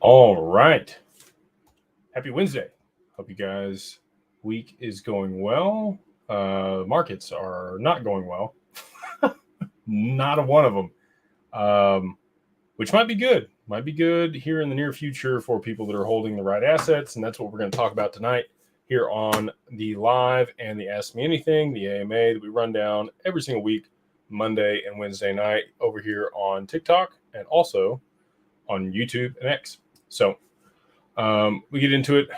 All right. Happy Wednesday. Hope you guys' week is going well. Markets are not going well. Not a one of them, which might be good. Might be good here in the near future for people that are holding the right assets. And that's what we're going to talk about tonight here on the live and the Ask Me Anything, the AMA that we run down every single week, Monday and Wednesday night over here on TikTok and also on YouTube and X. So we get into it.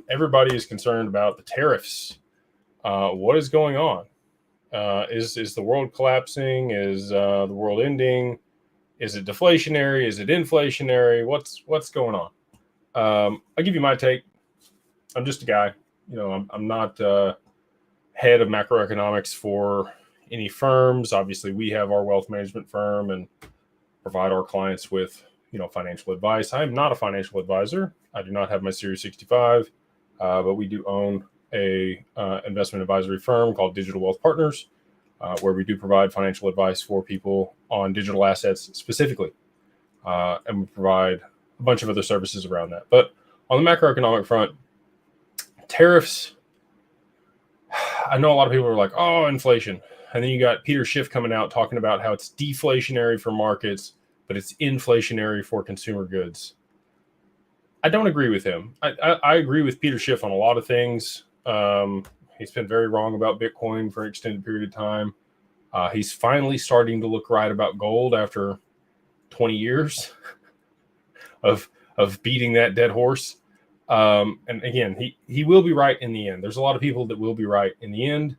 Everybody is concerned about the tariffs. What is going on? Is the world collapsing? Is the world ending? Is it deflationary? Is it inflationary? What's going on? I'll give you my take. I'm just a guy. I'm not head of macroeconomics for any firms. Obviously, we have our wealth management firm and provide our clients with financial advice. I am not a financial advisor. I do not have my Series 65, but we do own a investment advisory firm called Digital Wealth Partners, where we do provide financial advice for people on digital assets specifically. And we provide a bunch of other services around that. But on the macroeconomic front, tariffs, I know a lot of people are like, oh, inflation. And then you got Peter Schiff coming out talking about how it's deflationary for markets, but it's inflationary for consumer goods. I don't agree with him. I agree with Peter Schiff on a lot of things. He's been very wrong about Bitcoin for an extended period of time. He's finally starting to look right about gold after 20 years of beating that dead horse. And again, he will be right in the end. There's a lot of people that will be right in the end.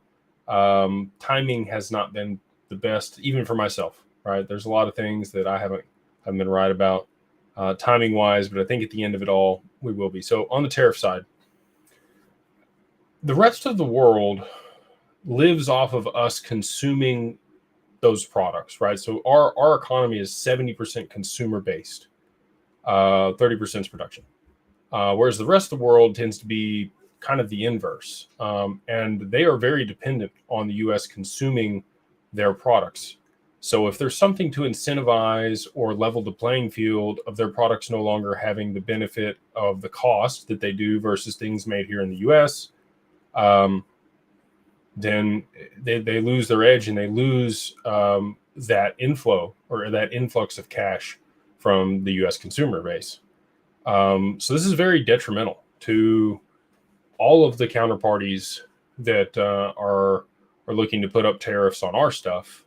Timing has not been the best, even for myself. Right. There's a lot of things that I haven't been right about timing wise, but I think at the end of it all, we will be. So on the tariff side, the rest of the world lives off of us consuming those products. Right. So our economy is 70% consumer based, 30% is production, whereas the rest of the world tends to be kind of the inverse. And they are very dependent on the U.S. consuming their products. So if there's something to incentivize or level the playing field of their products no longer having the benefit of the cost that they do versus things made here in the U.S., then they lose their edge and they lose that inflow or that influx of cash from the U.S. consumer base. So this is very detrimental to all of the counterparties that are looking to put up tariffs on our stuff.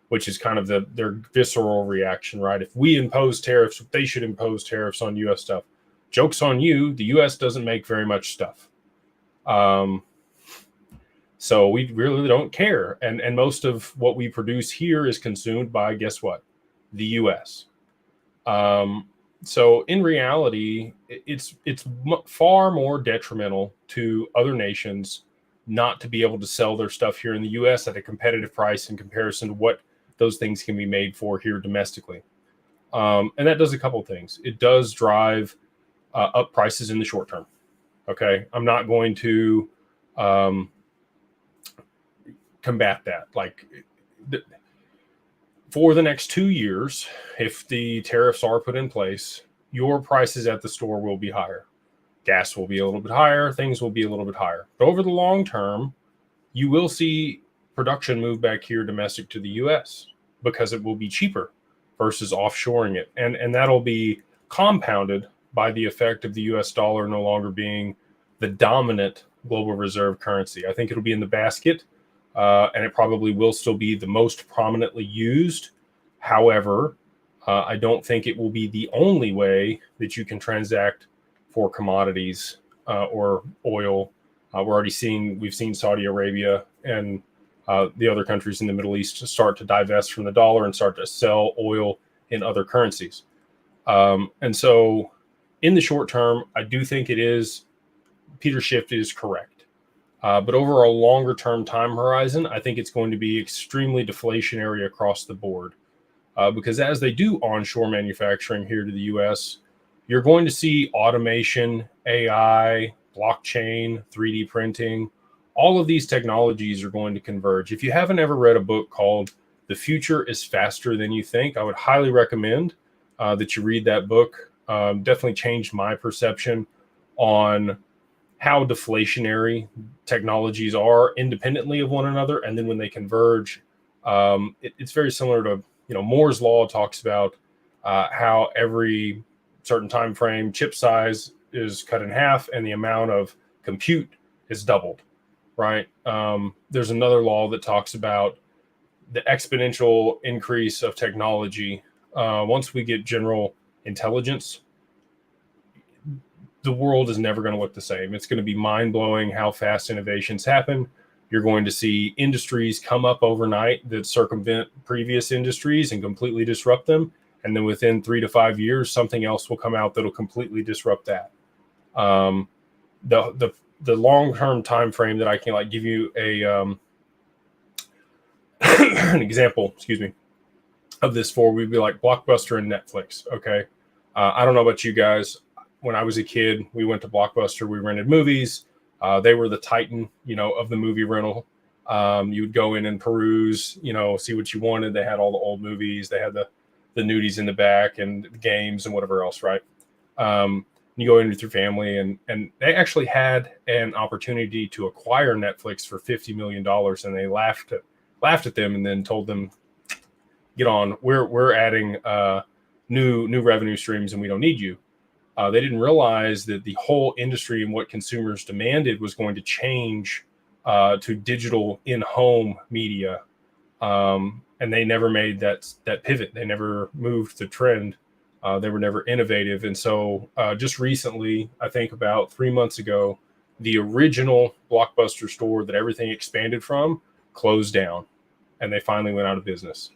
Which is kind of their visceral reaction, right? If we impose tariffs, they should impose tariffs on U.S. stuff. Joke's on you. The U.S. doesn't make very much stuff. So we really don't care. And most of what we produce here is consumed by, guess what? The U.S. So in reality, it's far more detrimental to other nations not to be able to sell their stuff here in the U.S. at a competitive price in comparison to what those things can be made for here domestically. And that does a couple of things. It does drive up prices in the short term. Okay. I'm not going to combat that. For the next 2 years, if the tariffs are put in place, your prices at the store will be higher. Gas will be a little bit higher. Things will be a little bit higher. But over the long term, you will see production move back here domestic to the U.S. because it will be cheaper versus offshoring it. And that'll be compounded by the effect of the U.S. dollar no longer being the dominant global reserve currency. I think it'll be in the basket, and it probably will still be the most prominently used. However, I don't think it will be the only way that you can transact for commodities or oil. We've seen Saudi Arabia and the other countries in the Middle East start to divest from the dollar and start to sell oil in other currencies. And so in the short term, I do think Peter Schiff is correct. But over a longer term time horizon, I think it's going to be extremely deflationary across the board. Because as they do onshore manufacturing here to the US, you're going to see automation, AI, blockchain, 3D printing. All of these technologies are going to converge. If you haven't ever read a book called The Future is Faster Than You Think, I would highly recommend that you read that book. definitely changed my perception on how deflationary technologies are independently of one another, and then when they converge, it's very similar to, Moore's law talks about how every certain time frame chip size is cut in half and the amount of compute is doubled, right? There's another law that talks about the exponential increase of technology. Once we get general intelligence, the world is never going to look the same. It's going to be mind-blowing how fast innovations happen. You're going to see industries come up overnight that circumvent previous industries and completely disrupt them. And then within 3 to 5 years, something else will come out that'll completely disrupt that. The long-term time frame that I can give you a an example, of this for would be like Blockbuster and Netflix. Okay, I don't know about you guys. When I was a kid, we went to Blockbuster. We rented movies. They were the titan, of the movie rental. You would go in and peruse, see what you wanted. They had all the old movies. They had the nudies in the back and the games and whatever else, right? You go in with your family, and they actually had an opportunity to acquire Netflix for $50 million, and they laughed at them and then told them, get on. We're adding new revenue streams, and we don't need you. They didn't realize that the whole industry and what consumers demanded was going to change to digital in-home media, and they never made that pivot. They never moved the trend. They were never innovative. And so just recently, I think about 3 months ago, the original Blockbuster store that everything expanded from closed down, and they finally went out of business.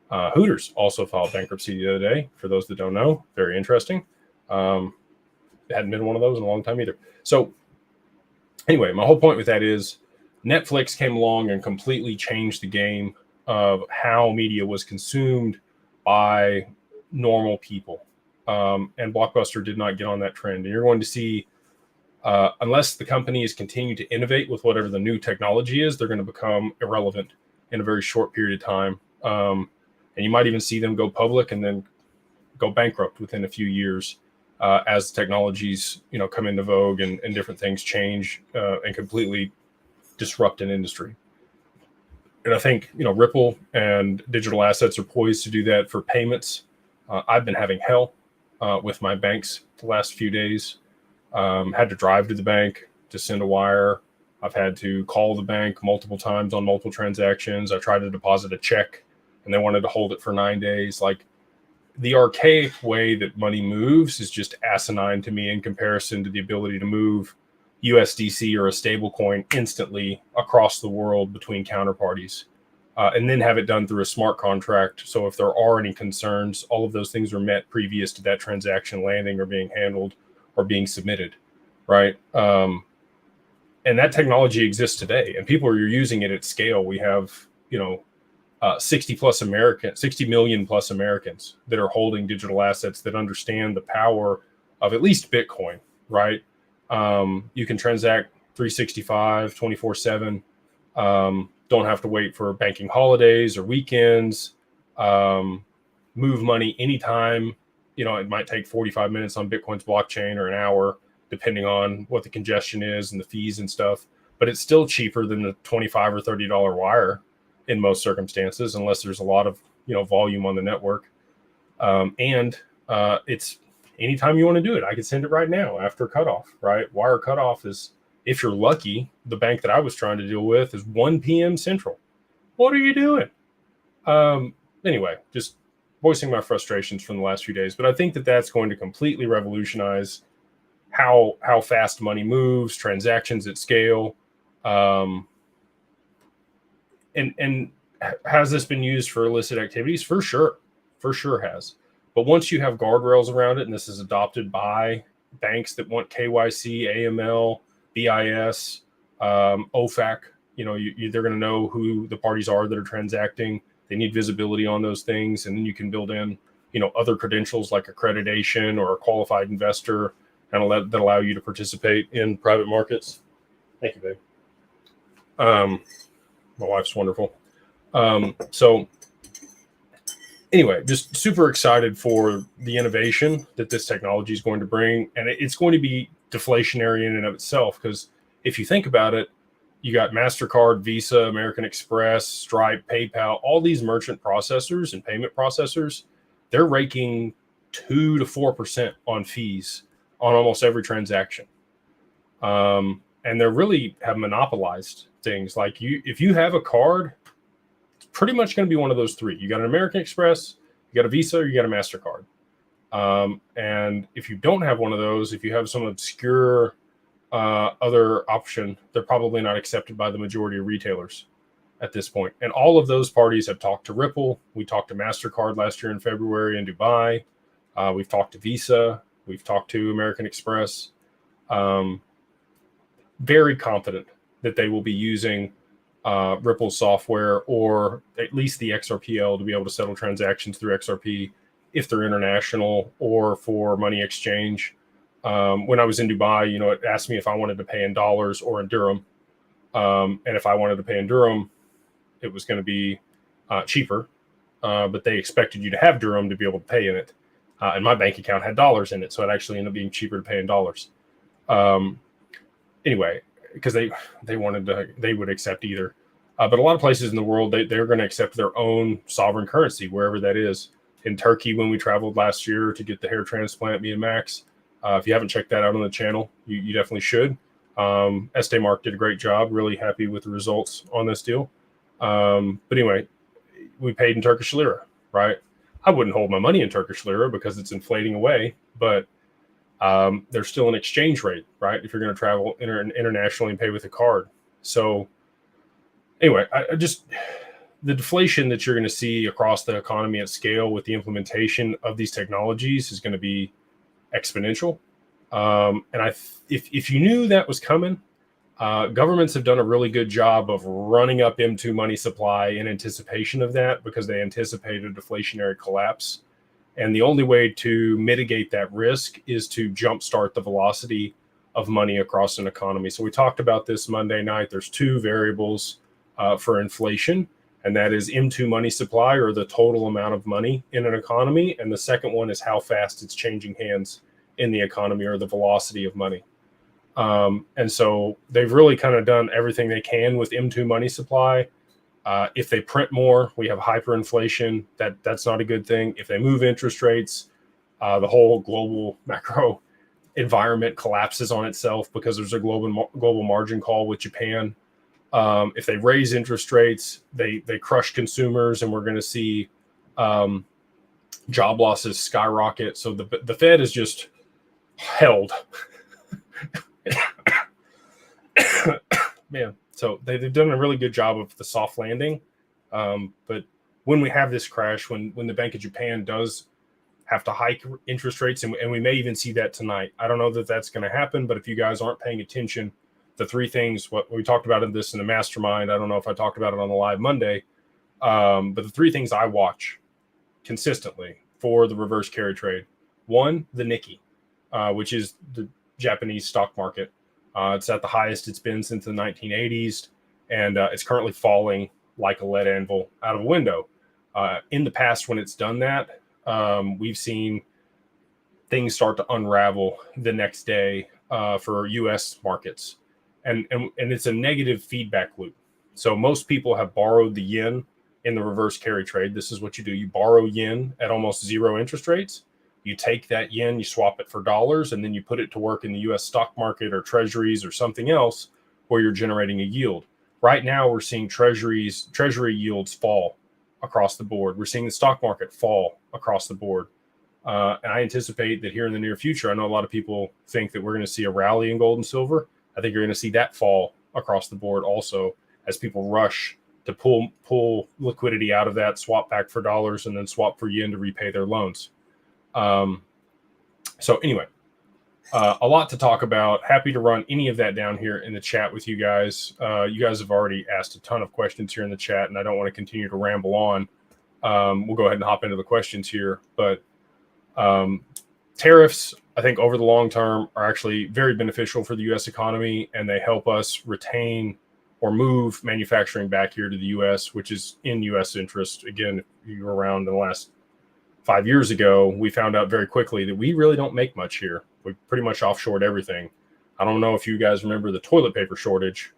Hooters also filed bankruptcy the other day. For those that don't know, very interesting. Hadn't been one of those in a long time either. So anyway, my whole point with that is Netflix came along and completely changed the game of how media was consumed by normal people. And Blockbuster did not get on that trend. And you're going to see, unless the companies continue to innovate with whatever the new technology is, they're going to become irrelevant in a very short period of time. And you might even see them go public and then go bankrupt within a few years. As technologies, come into vogue and different things change and completely disrupt an industry. And I think, Ripple and digital assets are poised to do that for payments. I've been having hell with my banks the last few days. Had to drive to the bank to send a wire. I've had to call the bank multiple times on multiple transactions. I tried to deposit a check and they wanted to hold it for 9 days. The archaic way that money moves is just asinine to me in comparison to the ability to move USDC or a stablecoin instantly across the world between counterparties, and then have it done through a smart contract. So if there are any concerns, all of those things are met previous to that transaction landing or being handled or being submitted, right? And that technology exists today, and people are using it at scale. We have, 60 million plus Americans that are holding digital assets that understand the power of at least Bitcoin, right? You can transact 365, 24/7. Don't have to wait for banking holidays or weekends. Move money anytime. It might take 45 minutes on Bitcoin's blockchain or an hour, depending on what the congestion is and the fees and stuff. But it's still cheaper than the $25 or $30 wire in most circumstances, unless there's a lot of volume on the network. And it's anytime you want to do it. I can send it right now after cutoff, right? Wire cutoff is, if you're lucky, the bank that I was trying to deal with is 1 p.m. Central. What are you doing? Anyway, just voicing my frustrations from the last few days. But I think that that's going to completely revolutionize how fast money moves, transactions at scale. And has this been used for illicit activities? For sure has. But once you have guardrails around it, and this is adopted by banks that want KYC, AML, BIS, OFAC, they're going to know who the parties are that are transacting. They need visibility on those things, and then you can build in, other credentials like accreditation or a qualified investor, and that allow you to participate in private markets. Thank you, babe. My wife's wonderful. So anyway, just super excited for the innovation that this technology is going to bring. And it's going to be deflationary in and of itself, because if you think about it, you got MasterCard, Visa, American Express, Stripe, PayPal, all these merchant processors and payment processors, they're raking 2 to 4% on fees on almost every transaction. And they really have monopolized things. Like if you have a card, it's pretty much going to be one of those three. You got an American Express, you got a Visa, or you got a MasterCard. And if you don't have one of those, if you have some obscure other option, they're probably not accepted by the majority of retailers at this point. And all of those parties have talked to Ripple. We talked to MasterCard last year in February in Dubai. We've talked to Visa. We've talked to American Express. Very confident that they will be using Ripple software, or at least the XRPL, to be able to settle transactions through XRP if they're international or for money exchange. When I was in Dubai, it asked me if I wanted to pay in dollars or in dirham. And if I wanted to pay in dirham, it was going to be cheaper. But they expected you to have dirham to be able to pay in it. And my bank account had dollars in it, so it actually ended up being cheaper to pay in dollars. Anyway, because they would accept either. But a lot of places in the world, they're going to accept their own sovereign currency, wherever that is. In Turkey, when we traveled last year to get the hair transplant, me and Max, if you haven't checked that out on the channel, you definitely should. Estee Mark did a great job. Really happy with the results on this deal. But anyway, we paid in Turkish lira, right? I wouldn't hold my money in Turkish lira because it's inflating away, but there's still an exchange rate, right? If you're going to travel internationally and pay with a card. So anyway, the deflation that you're going to see across the economy at scale with the implementation of these technologies is going to be exponential. And if you knew that was coming, governments have done a really good job of running up M2 money supply in anticipation of that, because they anticipated a deflationary collapse. And the only way to mitigate that risk is to jumpstart the velocity of money across an economy. So we talked about this Monday night. There's two variables for inflation, and that is M2 money supply, or the total amount of money in an economy. And the second one is how fast it's changing hands in the economy, or the velocity of money. And so they've really kind of done everything they can with M2 money supply. If they print more, we have hyperinflation. That's not a good thing. If they move interest rates, the whole global macro environment collapses on itself, because there's a global margin call with Japan. If they raise interest rates, they crush consumers, and we're going to see job losses skyrocket. So the Fed is just held. Man, so they've done a really good job of the soft landing. But when we have this crash, when the Bank of Japan does have to hike interest rates, and we may even see that tonight. I don't know that that's going to happen, but if you guys aren't paying attention, the three things, what we talked about in the Mastermind, I don't know if I talked about it on the live Monday, but the three things I watch consistently for the reverse carry trade. One, the Nikkei, which is the Japanese stock market. It's at the highest it's been since the 1980s, and it's currently falling like a lead anvil out of a window. In the past, when it's done that, we've seen things start to unravel the next day for U.S. markets, and it's a negative feedback loop. So most people have borrowed the yen in the reverse carry trade. This is what you do. You borrow yen at almost zero interest rates. You take that yen, you swap it for dollars, and then you put it to work in the U.S. stock market or treasuries or something else where you're generating a yield. Right now, we're seeing treasury yields fall across the board. We're seeing the stock market fall across the board. And I anticipate that here in the near future, I know a lot of people think that we're going to see a rally in gold and silver. I think you're going to see that fall across the board also, as people rush to pull liquidity out of that, swap back for dollars, and then swap for yen to repay their loans. So anyway, a lot to talk about. Happy to run any of that down here in the chat with you guys. You guys have already asked a ton of questions here in the chat, and I don't want to continue to ramble on. We'll go ahead and hop into the questions here. But tariffs, I think over the long term, are actually very beneficial for the U.S. economy, and they help us retain or move manufacturing back here to the U.S., which is in U.S. interest. Again, if you were around in the last 5 years ago, we found out very quickly that we really don't make much here. We pretty much offshored everything. I don't know if you guys remember the toilet paper shortage,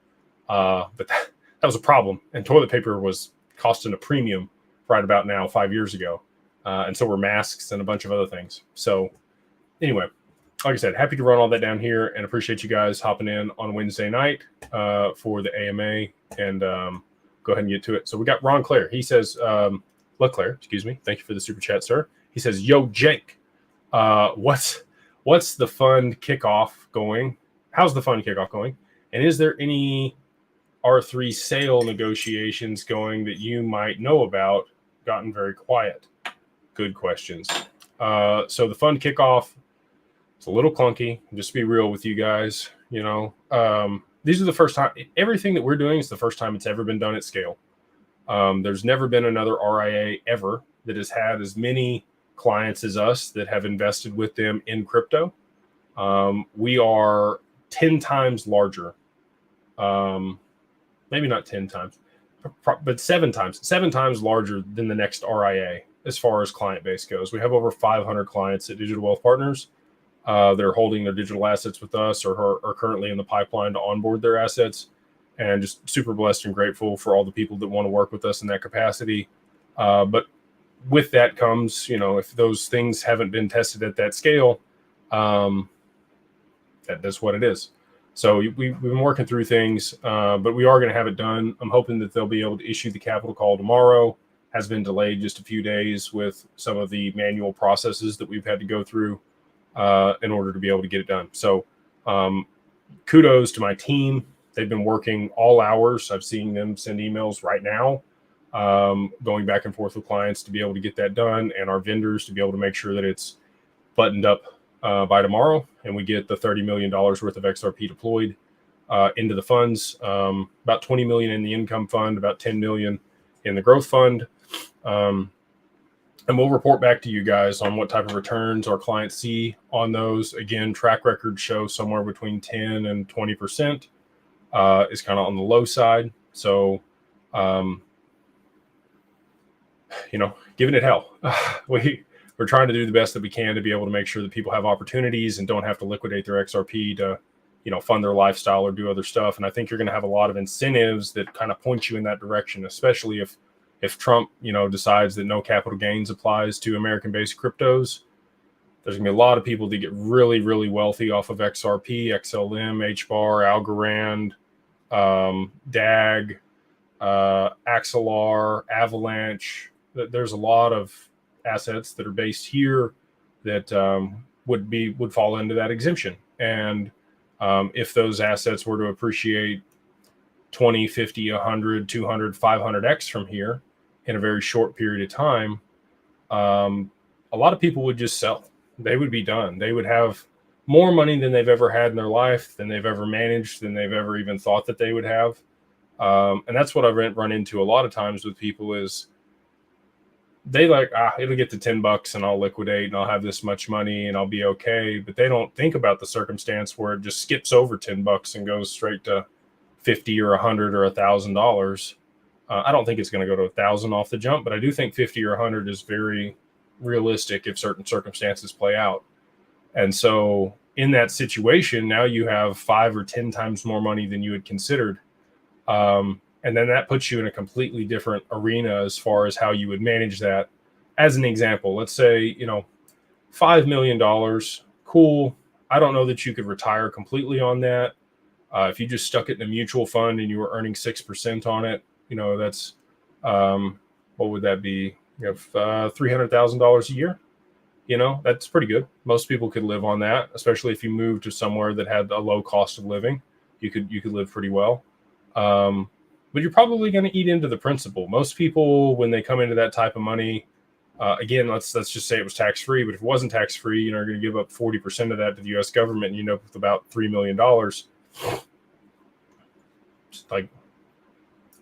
but that was a problem. And toilet paper was costing a premium right about now, 5 years ago. And so were masks and a bunch of other things. So anyway, like I said, happy to run all that down here and appreciate you guys hopping in on Wednesday night for the AMA, and go ahead and get to it. So we got Ron Claire. He says, LeClaire, excuse me. Thank you for the super chat, sir. He says, yo, Jake, what's the fund kickoff going? How's the fund kickoff going? And is there any R3 sale negotiations going that you might know about? Gotten very quiet. Good questions. So the fund kickoff, it's a little clunky. Just to be real with you guys, you know, these are the first time. Everything that we're doing is the first time it's ever been done at scale. There's never been another RIA ever that has had as many clients as us that have invested with them in crypto. We are 10 times larger. Maybe not 10 times, but 7 times larger than the next RIA as far as client base goes. We have over 500 clients at Digital Wealth Partners. They're holding their digital assets with us, or are currently in the pipeline to onboard their assets. And just super blessed and grateful for all the people that want to work with us in that capacity. But with that comes, you know, if those things haven't been tested at that scale, that's what it is. So we've been working through things, but we are going to have it done. I'm hoping that they'll be able to issue the capital call tomorrow. Has been delayed just a few days with some of the manual processes that we've had to go through in order to be able to get it done. So kudos to my team. They've been working all hours. I've seen them send emails right now, going back and forth with clients to be able to get that done, and our vendors to be able to make sure that it's buttoned up by tomorrow, and we get the $30 million worth of XRP deployed into the funds. About 20 million in the income fund, about 10 million in the growth fund. And we'll report back to you guys on what type of returns our clients see on those. Again, track records show somewhere between 10 and 20%. Is kind of on the low side. So, you know, giving it hell. We're trying to do the best that we can to be able to make sure that people have opportunities and don't have to liquidate their XRP to, you know, fund their lifestyle or do other stuff. And I think you're going to have a lot of incentives that kind of point you in that direction, especially if Trump, you know, decides that no capital gains applies to American-based cryptos. There's going to be a lot of people that get really, really wealthy off of XRP, XLM, HBAR, Algorand, DAG, Axelr, Avalanche. There's a lot of assets that are based here that would fall into that exemption. And if those assets were to appreciate 20, 50, 100, 200, 500x from here in a very short period of time, a lot of people would just sell. They would be done. They would have more money than they've ever had in their life, than they've ever managed, than they've ever even thought that they would have. And that's what I've run into a lot of times with people is they like, it'll get to $10 and I'll liquidate and I'll have this much money and I'll be okay. But they don't think about the circumstance where it just skips over $10 and goes straight to 50 or 100 or $1,000. I don't think it's going to go to 1,000 off the jump, but I do think 50 or 100 is very realistic if certain circumstances play out. And so in that situation, now you have 5 or 10 times more money than you had considered. And then that puts you in a completely different arena as far as how you would manage that. As an example, let's say, you know, $5 million, cool. I don't know that you could retire completely on that. If you just stuck it in a mutual fund and you were earning 6% on it, you know, that's, what would that be? You have $300,000 a year. You know, that's pretty good. Most people could live on that, especially if you move to somewhere that had a low cost of living. You could live pretty well. But you're probably going to eat into the principal. Most people, when they come into that type of money, again, let's just say it was tax-free, but if it wasn't tax-free, you know, you're going to give up 40% of that to the U.S. government, and you end up with about $3 million. Just like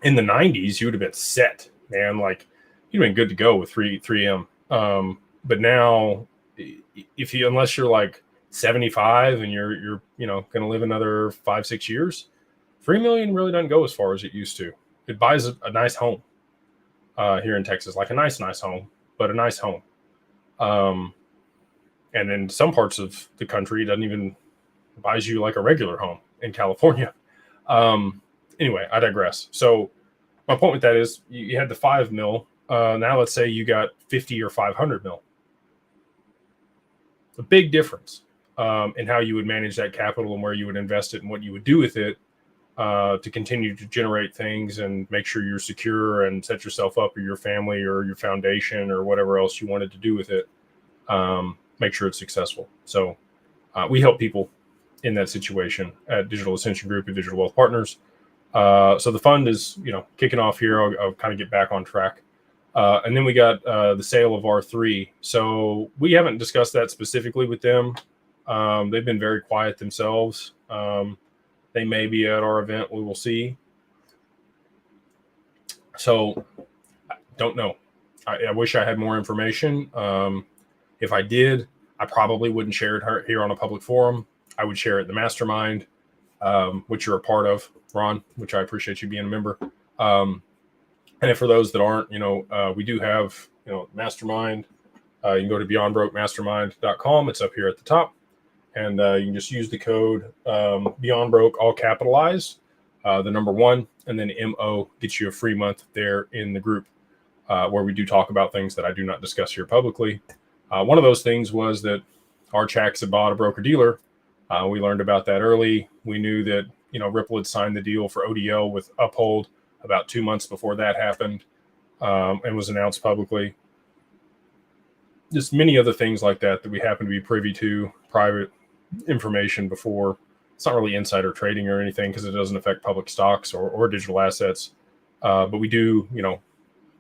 in the 90s, you would have been set, man. Like you'd have been good to go with 3M. But now, unless you're like 75 and you're you know going to live another 5-6 years, $3 million really doesn't go as far as it used to. It buys a nice home here in Texas, like a nice home, but a nice home. And in some parts of the country, it doesn't even buys you like a regular home in California. Anyway, I digress. So my point with that is you had the 5 mil. Now let's say you got 50 or 500 mil. A big difference in how you would manage that capital and where you would invest it and what you would do with it to continue to generate things and make sure you're secure and set yourself up or your family or your foundation or whatever else you wanted to do with it. Make sure it's successful. So we help people in that situation at Digital Ascension Group and Digital Wealth Partners. So the fund is, kicking off here. I'll kind of get back on track. And then we got the sale of R3. So we haven't discussed that specifically with them. They've been very quiet themselves. They may be at our event. We will see. So don't know. I wish I had more information. If I did, I probably wouldn't share it here on a public forum. I would share it in the Mastermind, which you're a part of, Ron, which I appreciate you being a member. And for those that aren't, we do have, Mastermind. You can go to beyondbrokemastermind.com. It's up here at the top. And you can just use the code beyondbroke, all capitalized, the number 1, and then MO gets you a free month there in the group where we do talk about things that I do not discuss here publicly. One of those things was that our Chax had bought a broker-dealer. We learned about that early. We knew that, Ripple had signed the deal for ODL with Uphold about 2 months before that happened and was announced publicly. Just many other things like that we happen to be privy to, private information before. It's not really insider trading or anything because it doesn't affect public stocks or digital assets. But we do,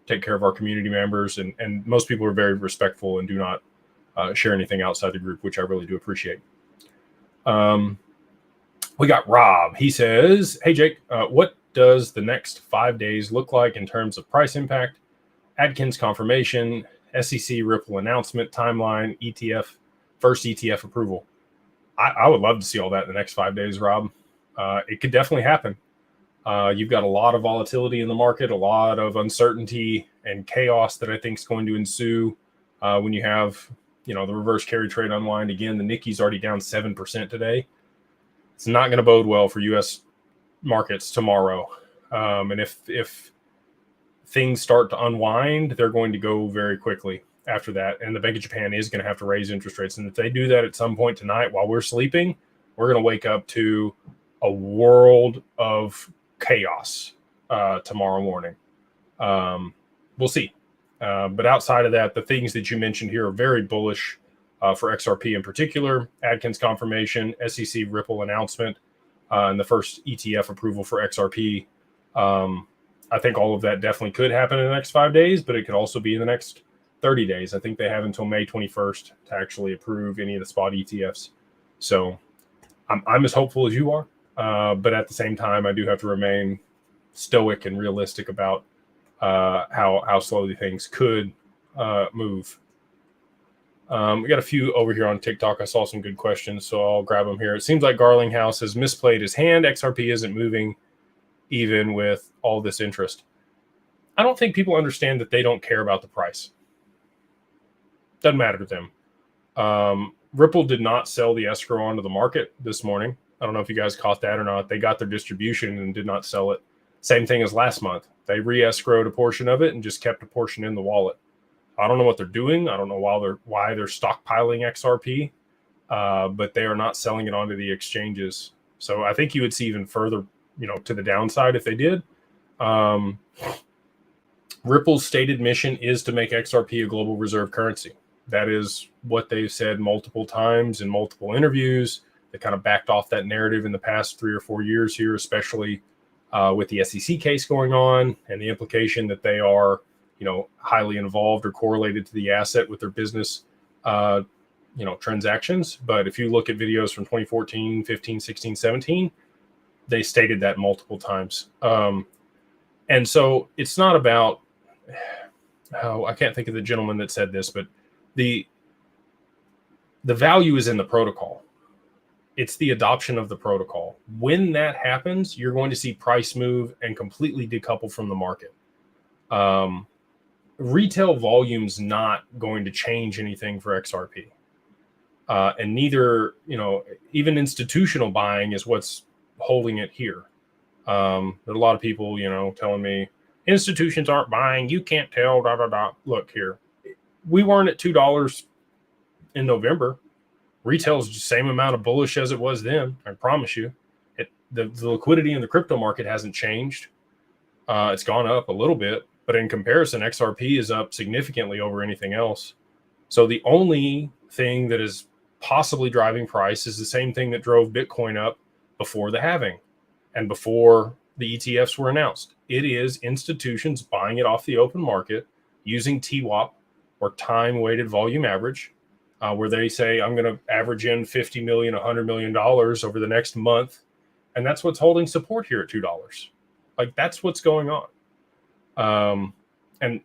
take care of our community members. And most people are very respectful and do not share anything outside the group, which I really do appreciate. We got Rob. He says, hey, Jake, what does the next 5 days look like in terms of price impact, Adkins confirmation, SEC Ripple announcement, timeline, ETF, first ETF approval? I would love to see all that in the next 5 days, Rob. It could definitely happen. You've got a lot of volatility in the market, a lot of uncertainty and chaos that I think is going to ensue when you have, the reverse carry trade unwind. Again, the Nikkei's already down 7% today. It's not going to bode well for U.S. markets tomorrow. And if things start to unwind, they're going to go very quickly after that. And the Bank of Japan is going to have to raise interest rates. And if they do that at some point tonight while we're sleeping, we're going to wake up to a world of chaos tomorrow morning. We'll see. But outside of that, the things that you mentioned here are very bullish for XRP in particular. Adkins confirmation, SEC Ripple announcement, and the first ETF approval for XRP. I think all of that definitely could happen in the next 5 days, but it could also be in the next 30 days. I think they have until May 21st to actually approve any of the spot ETFs. So I'm as hopeful as you are. But at the same time, I do have to remain stoic and realistic about how slowly things could move. We got a few over here on TikTok. I saw some good questions, so I'll grab them here. It seems like Garlinghouse has misplayed his hand. XRP isn't moving even with all this interest. I don't think people understand that they don't care about the price. Doesn't matter to them. Ripple did not sell the escrow onto the market this morning. I don't know if you guys caught that or not. They got their distribution and did not sell it. Same thing as last month. They re-escrowed a portion of it and just kept a portion in the wallet. I don't know what they're doing. I don't know why they're stockpiling XRP, but they are not selling it onto the exchanges. So I think you would see even further, to the downside if they did. Ripple's stated mission is to make XRP a global reserve currency. That is what they've said multiple times in multiple interviews. They kind of backed off that narrative in the past 3 or 4 years here, especially with the SEC case going on and the implication that they are, highly involved or correlated to the asset with their business, transactions. But if you look at videos from 2014, 15, 16, 17, they stated that multiple times. And so it's not about, I can't think of the gentleman that said this, but the value is in the protocol. It's the adoption of the protocol. When that happens, you're going to see price move and completely decouple from the market. retail volume's not going to change anything for XRP. And neither, even institutional buying is what's holding it here. There are a lot of people, telling me institutions aren't buying. You can't tell, Look here. We weren't at $2 in November. Retail is the same amount of bullish as it was then. I promise you. The liquidity in the crypto market hasn't changed. It's gone up a little bit, but in comparison, XRP is up significantly over anything else. So the only thing that is possibly driving price is the same thing that drove Bitcoin up before the halving and before the ETFs were announced. It is institutions buying it off the open market using TWAP, or time weighted volume average, where they say, I'm going to average in $50 million, $100 million over the next month. And that's what's holding support here at $2. Like, that's what's going on. And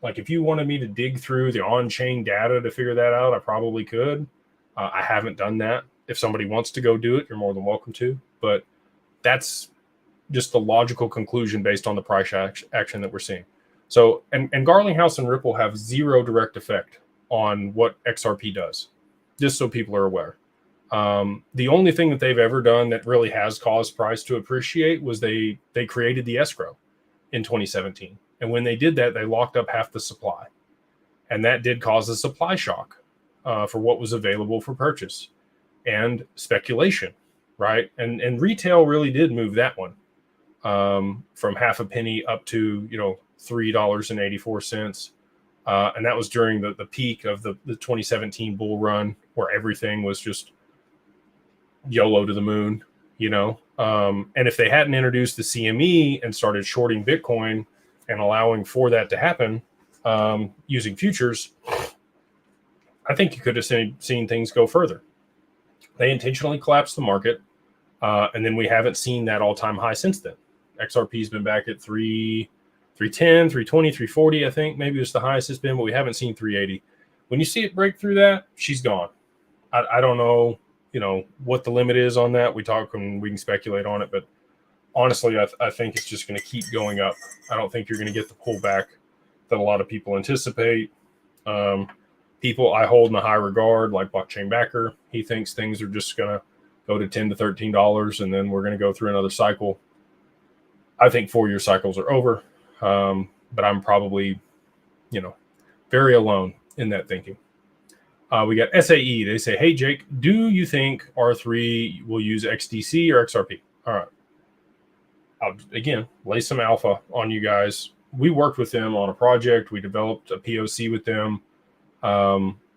like, if you wanted me to dig through the on-chain data to figure that out, I probably could. I haven't done that. If somebody wants to go do it, you're more than welcome to. But that's just the logical conclusion based on the price action that we're seeing. So, and Garlinghouse and Ripple have zero direct effect on what XRP does, just so people are aware. The only thing that they've ever done that really has caused price to appreciate was they created the escrow in 2017. And when they did that, they locked up half the supply. And that did cause a supply shock for what was available for purchase and speculation, right? And retail really did move that one from half a penny up to, $3.84. And that was during the peak of the 2017 bull run, where everything was just YOLO to the moon, and if they hadn't introduced the CME and started shorting Bitcoin and allowing for that to happen using futures, I think you could have seen things go further. They intentionally collapsed the market, and then we haven't seen that all-time high since then. XRP's been back at 310, 320, 340, I think. Maybe it's the highest it's been, but we haven't seen 380. When you see it break through that, she's gone. I don't know, what the limit is on that. We talk and we can speculate on it, but honestly, I think it's just going to keep going up. I don't think you're going to get the pullback that a lot of people anticipate. People I hold in a high regard, like Blockchain Backer, he thinks things are just going to go to $10 to $13, and then we're going to go through another cycle. I think 4-year cycles are over, but I'm probably, very alone in that thinking. We got SAE. They say, hey, Jake, do you think R3 will use XDC or XRP? All right. I'll, again, lay some alpha on you guys. We worked with them on a project. We developed a POC with them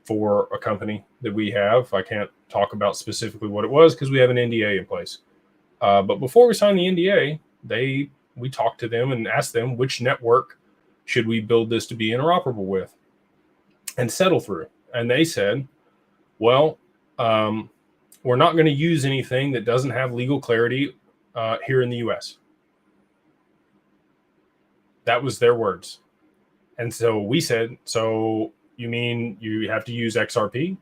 for a company that we have. I can't talk about specifically what it was because we have an NDA in place. But before we signed the NDA, we talked to them and asked them which network should we build this to be interoperable with and settle through. And they said, well, we're not going to use anything that doesn't have legal clarity here in the US. That was their words. And so we said, so you mean you have to use XRP?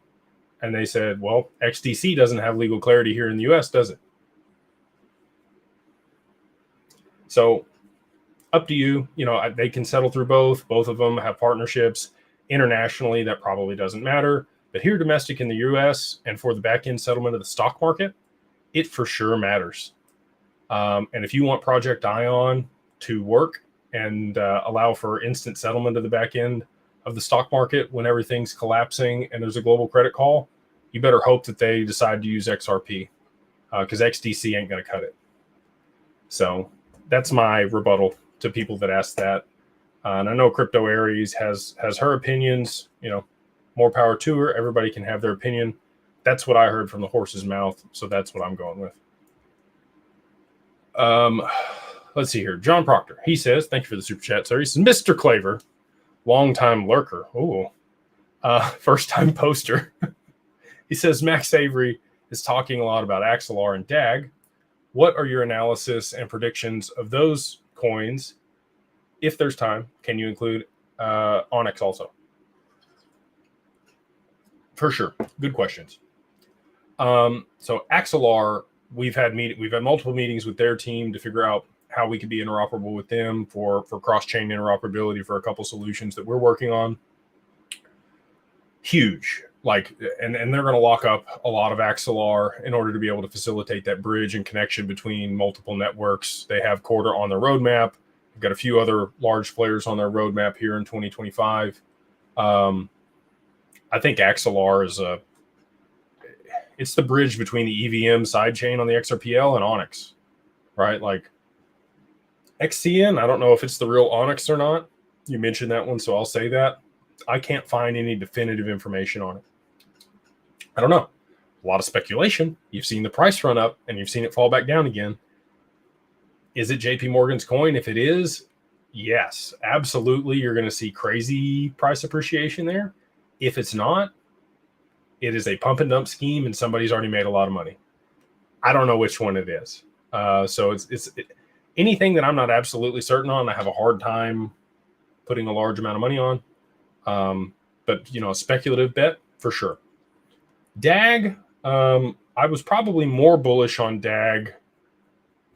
And they said, well, XDC doesn't have legal clarity here in the US, does it? So up to you. They can settle through both. Both of them have partnerships. Internationally, that probably doesn't matter. But here domestic in the US and for the back-end settlement of the stock market, it for sure matters. And if you want Project Ion to work and allow for instant settlement of the back end of the stock market when everything's collapsing and there's a global credit call, you better hope that they decide to use XRP because XDC ain't going to cut it. So that's my rebuttal to people that ask that. And I know Crypto Aries has her opinions, more power to her. Everybody can have their opinion. That's what I heard from the horse's mouth. So that's what I'm going with. Let's see here. John Proctor. He says, thank you for the super chat, sir. He says, Mr. Claver, longtime lurker. Ooh. First time poster. He says, Max Avery is talking a lot about Axelr and DAG. What are your analysis and predictions of those coins? If there's time, can you include Onyx also? For sure. Good questions. So Axelr, we've had multiple meetings with their team to figure out how we could be interoperable with them for cross-chain interoperability for a couple solutions that we're working on. Huge. Like, and they're going to lock up a lot of Axelr in order to be able to facilitate that bridge and connection between multiple networks. They have Quarter on their roadmap. They've got a few other large players on their roadmap here in 2025. I think Axelr is it's the bridge between the EVM sidechain on the XRPL and Onyx, right? Like XCN, I don't know if it's the real Onyx or not. You mentioned that one, so I'll say that. I can't find any definitive information on it. I don't know. A lot of speculation. You've seen the price run up and you've seen it fall back down again. Is it JP Morgan's coin? If it is, yes, absolutely. You're going to see crazy price appreciation there. If it's not, it is a pump and dump scheme and somebody's already made a lot of money. I don't know which one it is. So it's anything that I'm not absolutely certain on, I have a hard time putting a large amount of money on. But, you know, a speculative bet for sure. DAG, I was probably more bullish on DAG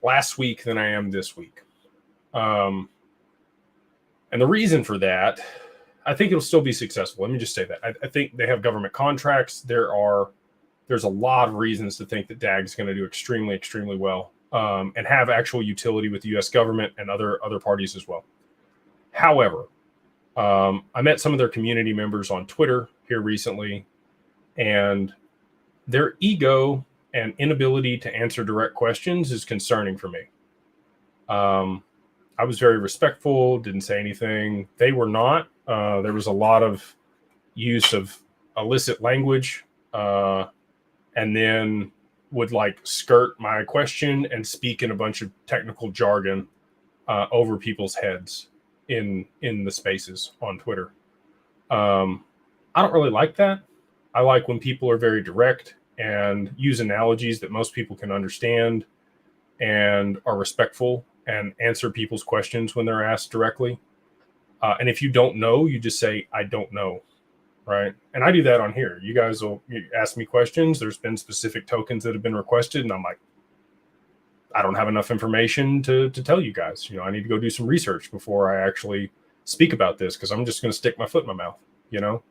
last week than I am this week. And the reason for that, I think it'll still be successful. Let me just say that. I think they have government contracts. There's a lot of reasons to think that DAG is going to do extremely, extremely well, and have actual utility with the U.S. government and other parties as well. However, I met some of their community members on Twitter here recently, and their ego and inability to answer direct questions is concerning for me. I was very respectful, didn't say anything. They were not. There was a lot of use of illicit language, and then would like skirt my question and speak in a bunch of technical jargon over people's heads in the spaces on Twitter. I don't really like that. I like when people are very direct and use analogies that most people can understand and are respectful and answer people's questions when they're asked directly. And if you don't know, you just say, I don't know, right? And I do that on here. You guys will ask me questions. There's been specific tokens that have been requested, and I'm like, I don't have enough information to tell you guys. You know, I need to go do some research before I actually speak about this, because I'm just going to stick my foot in my mouth, you know?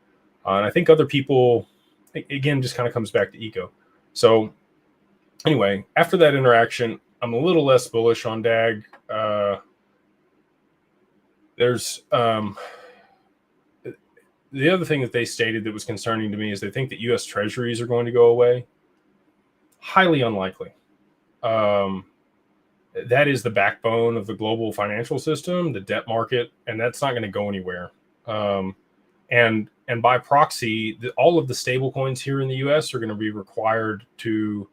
And I think other people, again, just kind of comes back to ego. So anyway, after that interaction, I'm a little less bullish on DAG. There's the other thing that they stated that was concerning to me is they think that U.S. Treasuries are going to go away. Highly unlikely. That is the backbone of the global financial system, the debt market, and that's not going to go anywhere. And by proxy, all of the stable coins here in the U.S. are going to be required to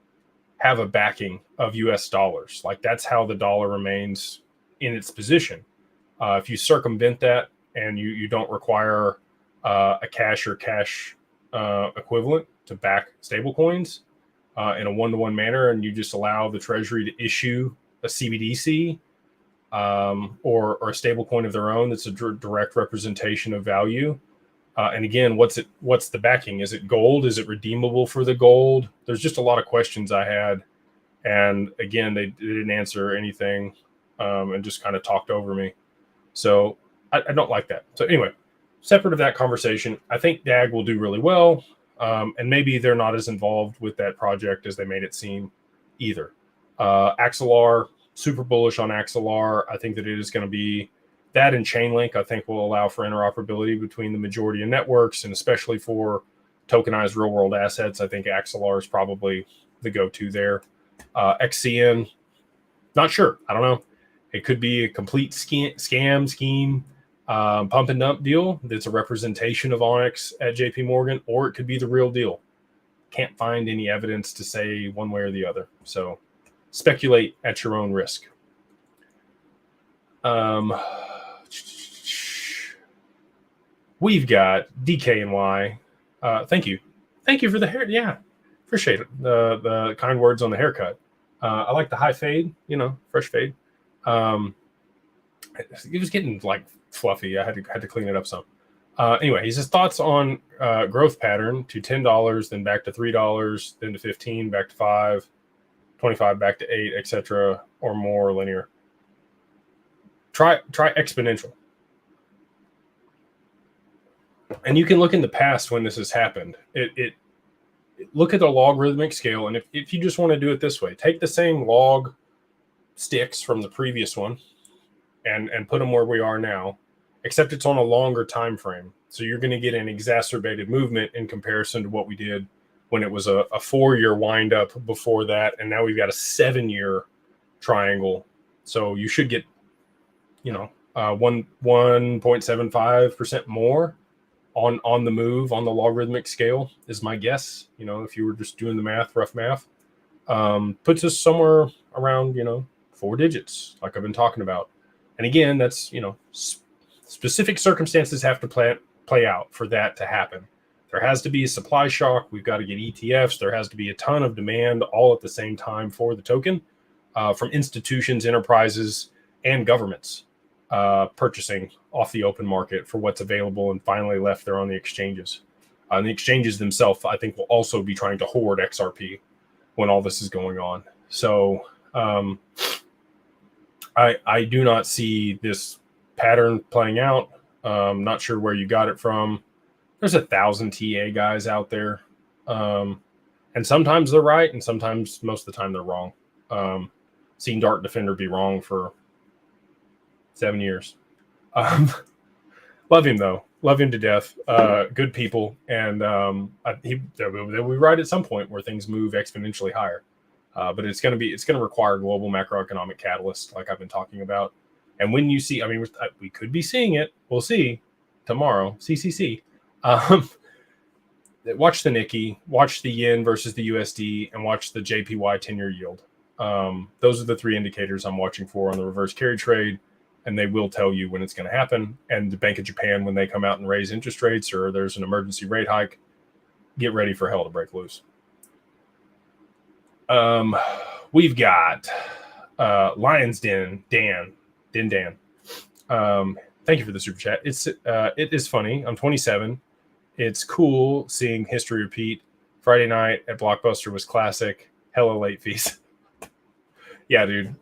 have a backing of U.S. dollars. Like, that's how the dollar remains in its position. If you circumvent that and you don't require a cash or cash equivalent to back stable coins in a one-to-one manner, and you just allow the Treasury to issue a CBDC or a stable coin of their own that's a direct representation of value. And again, what's the backing? Is it gold? Is it redeemable for the gold? There's just a lot of questions I had. And again, they didn't answer anything and just kind of talked over me. So I don't like that. So anyway, separate of that conversation, I think DAG will do really well. And maybe they're not as involved with that project as they made it seem either. Axelr, super bullish on Axelr. I think that it is going to be that, and Chainlink, I think, will allow for interoperability between the majority of networks, and especially for tokenized real world assets. I think Axelr is probably the go-to there. XCN, not sure. I don't know. It could be a complete scheme, pump and dump deal that's a representation of Onyx at JP Morgan, or it could be the real deal. Can't find any evidence to say one way or the other. So speculate at your own risk. We've got DKNY. Thank you for the hair. Yeah, appreciate it. The kind words on the haircut. I like the high fade. You know, fresh fade. It was getting like fluffy. I had to clean it up some. Anyway, he says thoughts on growth pattern to $10, then back to $3, then to 15, back to 5, 25, back to 8, etc., or more linear. Try exponential. And you can look in the past when this has happened. Look at the logarithmic scale, and if you just want to do it this way, take the same log sticks from the previous one and put them where we are now, except it's on a longer time frame. So you're going to get an exacerbated movement in comparison to what we did when it was a 4-year wind up before that, and now we've got a 7-year triangle. So you should get, 1.75% more on the move on the logarithmic scale is my guess. If you were just doing the math, rough math, puts us somewhere around 4 digits, like I've been talking about. And again, that's specific circumstances have to play out for that to happen. There has to be a supply shock. We've got to get ETFs. There has to be a ton of demand all at the same time for the token from institutions, enterprises, and governments purchasing off the open market for what's available and finally left there on the exchanges. And the exchanges themselves, I think, will also be trying to hoard XRP when all this is going on. So I do not see this pattern playing out. Not sure where you got it from. There's 1,000 TA guys out there. And sometimes they're right, and sometimes, most of the time, they're wrong. Seen Dart Defender be wrong for 7 years. Love him, though. Love him to death. Good people. And they'll be right at some point where things move exponentially higher. But it's going to require global macroeconomic catalyst, like I've been talking about. And when you see, we could be seeing it. We'll see tomorrow. CCC. Watch the Nikkei, watch the yen versus the USD, and watch the JPY 10-year yield. Those are the 3 indicators I'm watching for on the reverse carry trade, and they will tell you when it's going to happen. And the Bank of Japan, when they come out and raise interest rates or there's an emergency rate hike, get ready for hell to break loose. We've got Lion's Den, Dan. Thank you for the super chat. It is funny. I'm 27. It's cool seeing history repeat. Friday night at Blockbuster was classic. Hella late fees. Yeah, dude.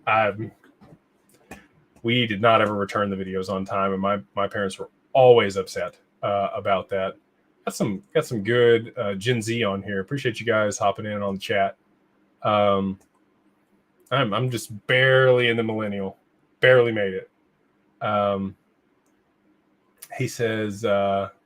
We did not ever return the videos on time, and my parents were always upset about that. Got some good Gen Z on here. Appreciate you guys hopping in on the chat. I'm just barely in the millennial. Barely made it. He says,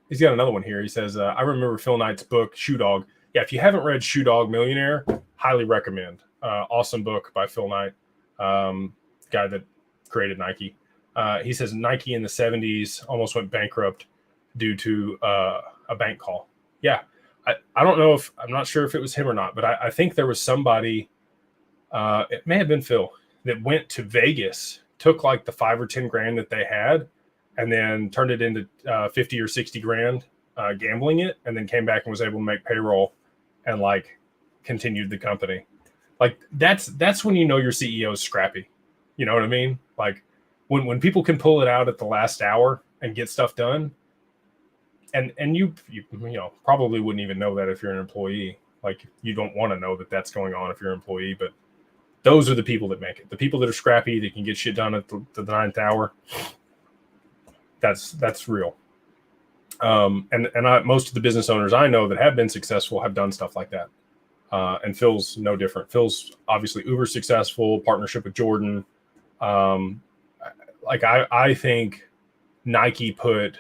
he's got another one here. He says, I remember Phil Knight's book, Shoe Dog. Yeah, if you haven't read Shoe Dog Millionaire, highly recommend. Awesome book by Phil Knight, guy that created Nike. He says Nike in the 70s almost went bankrupt due to a bank call. Yeah, I don't know I'm not sure if it was him or not, but I think there was somebody, it may have been Phil, that went to Vegas, took like the 5 or 10 grand that they had, and then turned it into 50 or 60 grand gambling it, and then came back and was able to make payroll and like continued the company. Like that's when you know your CEO is scrappy. You know what I mean? Like when people can pull it out at the last hour and get stuff done, and you probably wouldn't even know that if you're an employee. Like you don't want to know that that's going on if you're an employee, but those are the people that make it. The people that are scrappy, that can get shit done at the 9th hour. That's real. Most of the business owners I know that have been successful have done stuff like that. And Phil's no different. Phil's obviously uber successful, partnership with Jordan. I think Nike put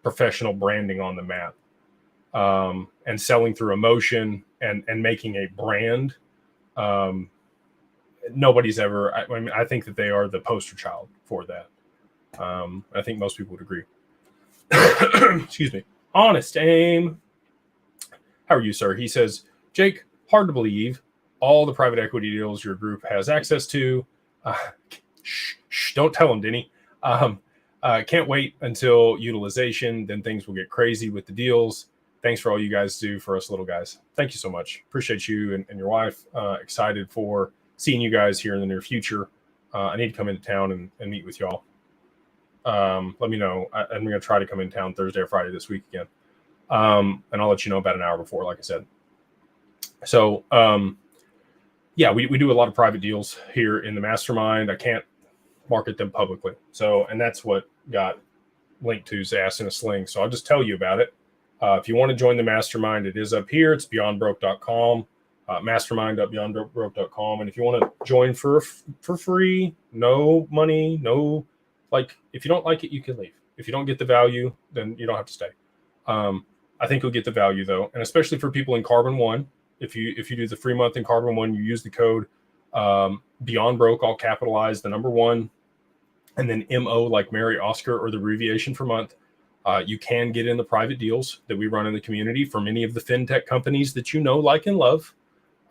professional branding on the map, and selling through emotion and making a brand. Nobody's ever, I think that they are the poster child for that. I think most people would agree. Excuse me. Honest Aim. How are you, sir? He says, Jake, hard to believe all the private equity deals your group has access to. Don't tell him, Denny. Can't wait until utilization. Then things will get crazy with the deals. Thanks for all you guys do for us little guys. Thank you so much. Appreciate you and your wife. Excited for seeing you guys here in the near future. I need to come into town and meet with y'all. Let me know. I'm going to try to come in town Thursday or Friday this week again. And I'll let you know about an hour before, like I said. So, we do a lot of private deals here in the Mastermind. I can't market them publicly. So, and that's what got linked to Ass in a Sling. So I'll just tell you about it. If you want to join the mastermind, it is up here. It's beyondbroke.com, mastermind.beyondbroke.com. And if you want to join for free, no money, no, like, if you don't like it, you can leave. If you don't get the value, then you don't have to stay. I think you'll get the value though. And especially for people in Carbon One, if you do the free month in Carbon One, you use the code Beyond Broke, all capitalized, the number 1, and then MO like Mary Oscar, or the abbreviation for month. You can get in the private deals that we run in the community for many of the fintech companies that you know, like, and love.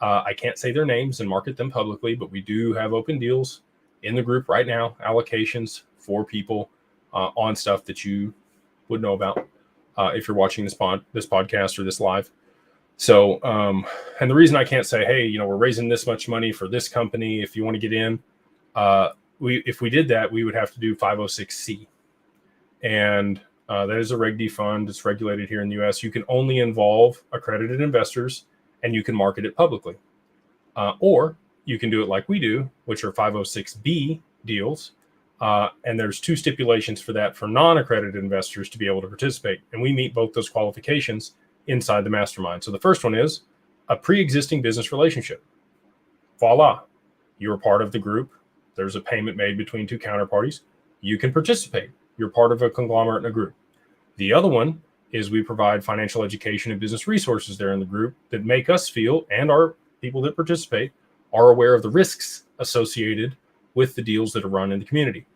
I can't say their names and market them publicly, but we do have open deals in the group right now, allocations for people on stuff that you would know about if you're watching this podcast or this live. So, and the reason I can't say, hey, you know, we're raising this much money for this company, if you want to get in, if we did that, we would have to do 506C. And that is a Reg D fund. It's regulated here in the US. You can only involve accredited investors, and you can market it publicly. Or you can do it like we do, which are 506B deals. And there's 2 stipulations for that for non-accredited investors to be able to participate. And we meet both those qualifications inside the mastermind. So the first one is a pre-existing business relationship. Voila. You're part of the group. There's a payment made between 2 counterparties. You can participate. You're part of a conglomerate in a group. The other one is we provide financial education and business resources there in the group that make us feel, and our people that participate are aware of the risks associated with the deals that are run in the community.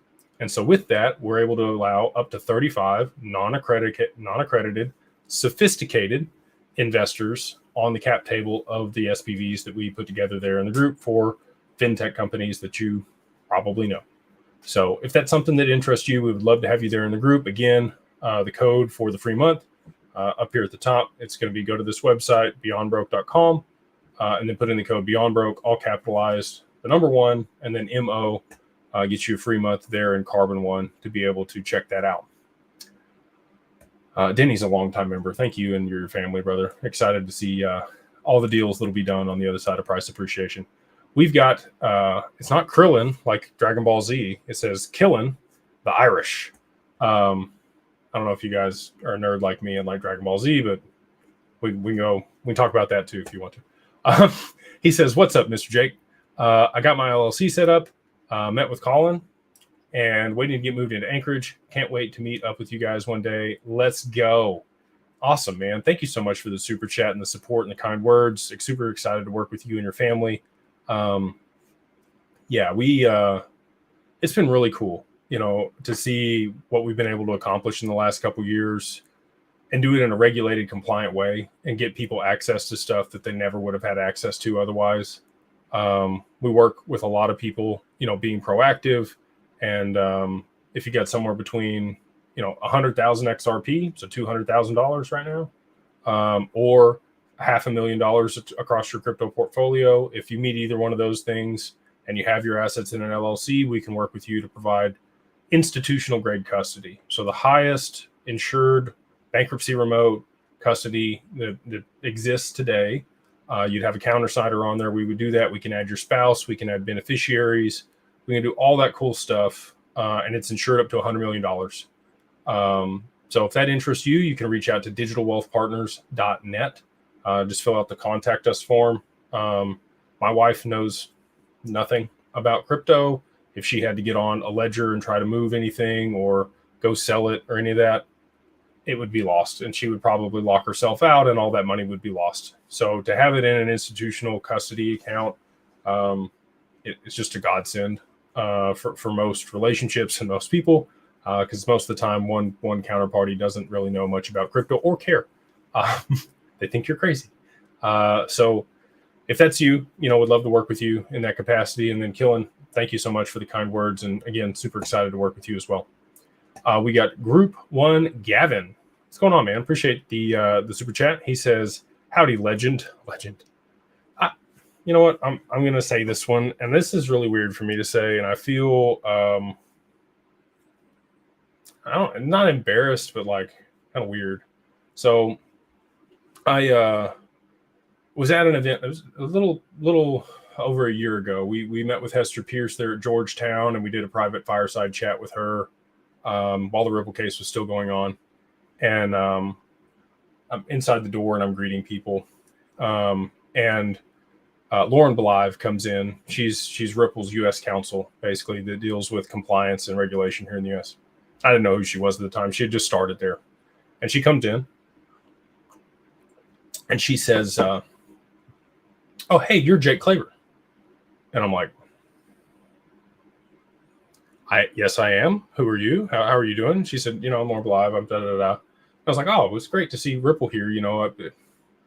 And so with that, we're able to allow up to 35 non-accredited, sophisticated investors on the cap table of the SPVs that we put together there in the group for fintech companies that you probably know. So if that's something that interests you, we would love to have you there in the group. Again, the code for the free month up here at the top, it's going to be, go to this website, beyondbroke.com, and then put in the code BeyondBroke, all capitalized, the number 1, and then MO gets you a free month there in Carbon One to be able to check that out. Denny's a longtime member. Thank you and your family, brother. Excited to see all the deals that'll be done on the other side of price appreciation. We've got, it's not Krillin like Dragon Ball Z. It says Killin, the Irish. I don't know if you guys are a nerd like me and like Dragon Ball Z, but we can talk about that too if you want to. He says, what's up, Mr. Jake? I got my LLC set up, met with Colin, and waiting to get moved into Anchorage. Can't wait to meet up with you guys one day. Let's go. Awesome, man. Thank you so much for the super chat and the support and the kind words. Super excited to work with you and your family. Yeah, it's been really cool, you know, to see what we've been able to accomplish in the last couple of years and do it in a regulated, compliant way and get people access to stuff that they never would have had access to otherwise. We work with a lot of people, you know, being proactive. And if you got somewhere between, you know, 100,000 XRP, so $200,000 right now, or $500,000 across your crypto portfolio, if you meet either one of those things and you have your assets in an LLC, we can work with you to provide institutional grade custody. So the highest insured bankruptcy remote custody that exists today. You'd have a countersigner on there. We would do that. We can add your spouse. We can add beneficiaries. We can do all that cool stuff. And it's insured up to $100 million. So if that interests you, you can reach out to digitalwealthpartners.net. Just fill out the contact us form. My wife knows nothing about crypto. If she had to get on a ledger and try to move anything or go sell it or any of that, it would be lost, and she would probably lock herself out and all that money would be lost. So to have it in an institutional custody account, it's just a godsend for most relationships and most people, because most of the time one counterparty doesn't really know much about crypto or care. They think you're crazy. So if that's you, you know, would love to work with you in that capacity. And then Killen, thank you so much for the kind words. And again, super excited to work with you as well. We got Group 1 Gavin. What's going on, man? Appreciate the super chat. He says, howdy, legend. You know what? I'm going to say this one, and this is really weird for me to say, and I feel I'm not embarrassed, but like kind of weird. So I was at an event. It was a little over a year ago. We met with Hester Pierce there at Georgetown, and we did a private fireside chat with her while the Ripple case was still going on. And I'm inside the door and I'm greeting people. And Lauren Belive comes in. She's Ripple's U.S. counsel, basically, that deals with compliance and regulation here in the U.S. I didn't know who she was at the time. She had just started there. And she comes in and she says, oh, hey, you're Jake Claver. And I'm like, yes, I am. Who are you? How are you doing? She said, I'm Lauren Belive. I'm da-da-da. I was like, oh, it was great to see Ripple here.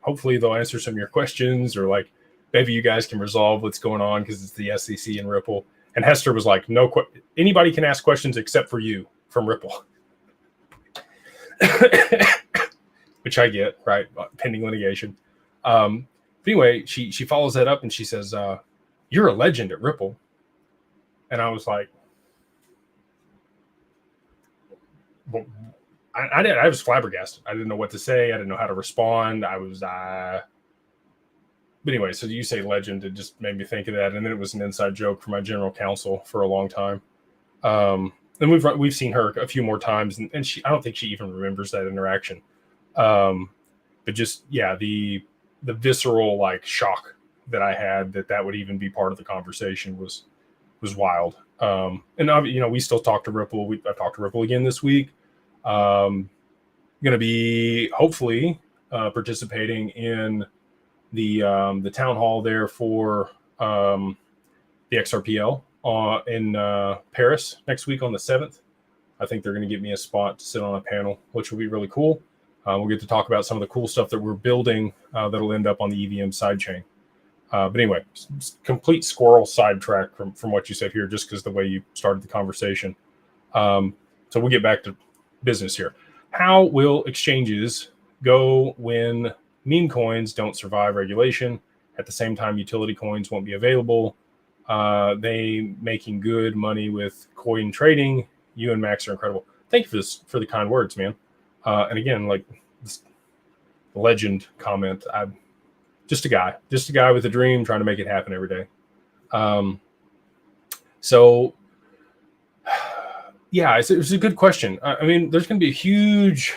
Hopefully they'll answer some of your questions, or like maybe you guys can resolve what's going on because it's the SEC and Ripple. And Hester was like, no, anybody can ask questions except for you from Ripple. Which I get, right? Pending litigation. But anyway, she follows that up and she says, you're a legend at Ripple. And I was like, well, I was flabbergasted. I didn't know what to say. I didn't know how to respond. But anyway, so you say legend, it just made me think of that. And then it was an inside joke for my general counsel for a long time. And we've seen her a few more times, and I don't think she even remembers that interaction. But just, yeah, the visceral like shock that I had that would even be part of the conversation was wild. And we still talk to Ripple. I talked to Ripple again this week. Going to be hopefully participating in the town hall there for the XRPL in Paris next week on the 7th. I think they're going to give me a spot to sit on a panel, which will be really cool. We'll get to talk about some of the cool stuff that we're building that'll end up on the EVM sidechain. But anyway, complete squirrel sidetrack from what you said here, just because the way you started the conversation. So we'll get back to business here. How will exchanges go when meme coins don't survive regulation? At the same time, utility coins won't be available. They making good money with coin trading. You and Max are incredible. Thank you for the kind words, man. And again, like this legend comment, I'm just a guy with a dream trying to make it happen every day. So yeah, it was a good question. I mean, there's going to be a huge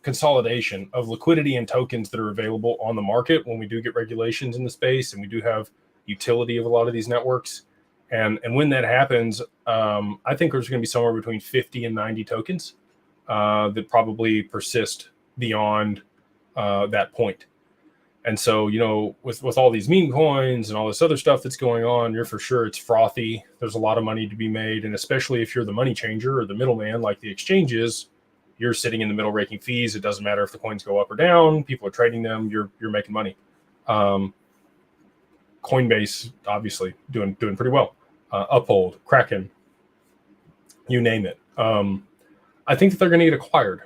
consolidation of liquidity and tokens that are available on the market when we do get regulations in the space, and we do have utility of a lot of these networks. And when that happens, I think there's going to be somewhere between 50 and 90 tokens that probably persist beyond that point. And so, with all these meme coins and all this other stuff that's going on, you're for sure it's frothy. There's a lot of money to be made. And especially if you're the money changer or the middleman, like the exchanges, you're sitting in the middle raking fees. It doesn't matter if the coins go up or down. People are trading them. You're making money. Coinbase, obviously, doing pretty well. Uphold, Kraken, you name it. I think that they're going to get acquired.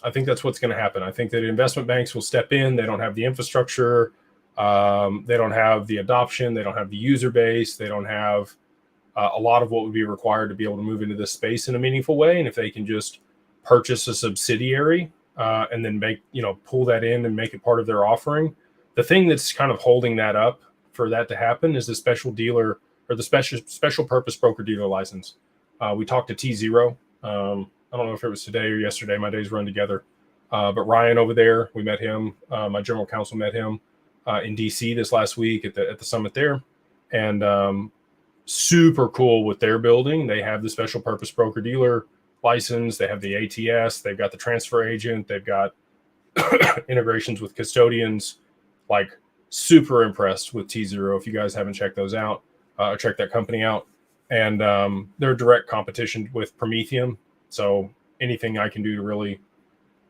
I think that's what's going to happen. I think that investment banks will step in. They don't have the infrastructure. They don't have the adoption. They don't have the user base. They don't have a lot of what would be required to be able to move into this space in a meaningful way. And if they can just purchase a subsidiary and then pull that in and make it part of their offering, the thing that's kind of holding that up for that to happen is the special dealer or the special purpose broker dealer license. We talked to T0. I don't know if it was today or yesterday. My days run together. But Ryan over there, we met him. My general counsel met him in DC this last week at the summit there. And super cool what they're building. They have the special purpose broker dealer license. They have the ATS. They've got the transfer agent. They've got integrations with custodians. Like, super impressed with T0. If you guys haven't checked those out, check that company out. And they're direct competition with Prometheum. So anything I can do to really,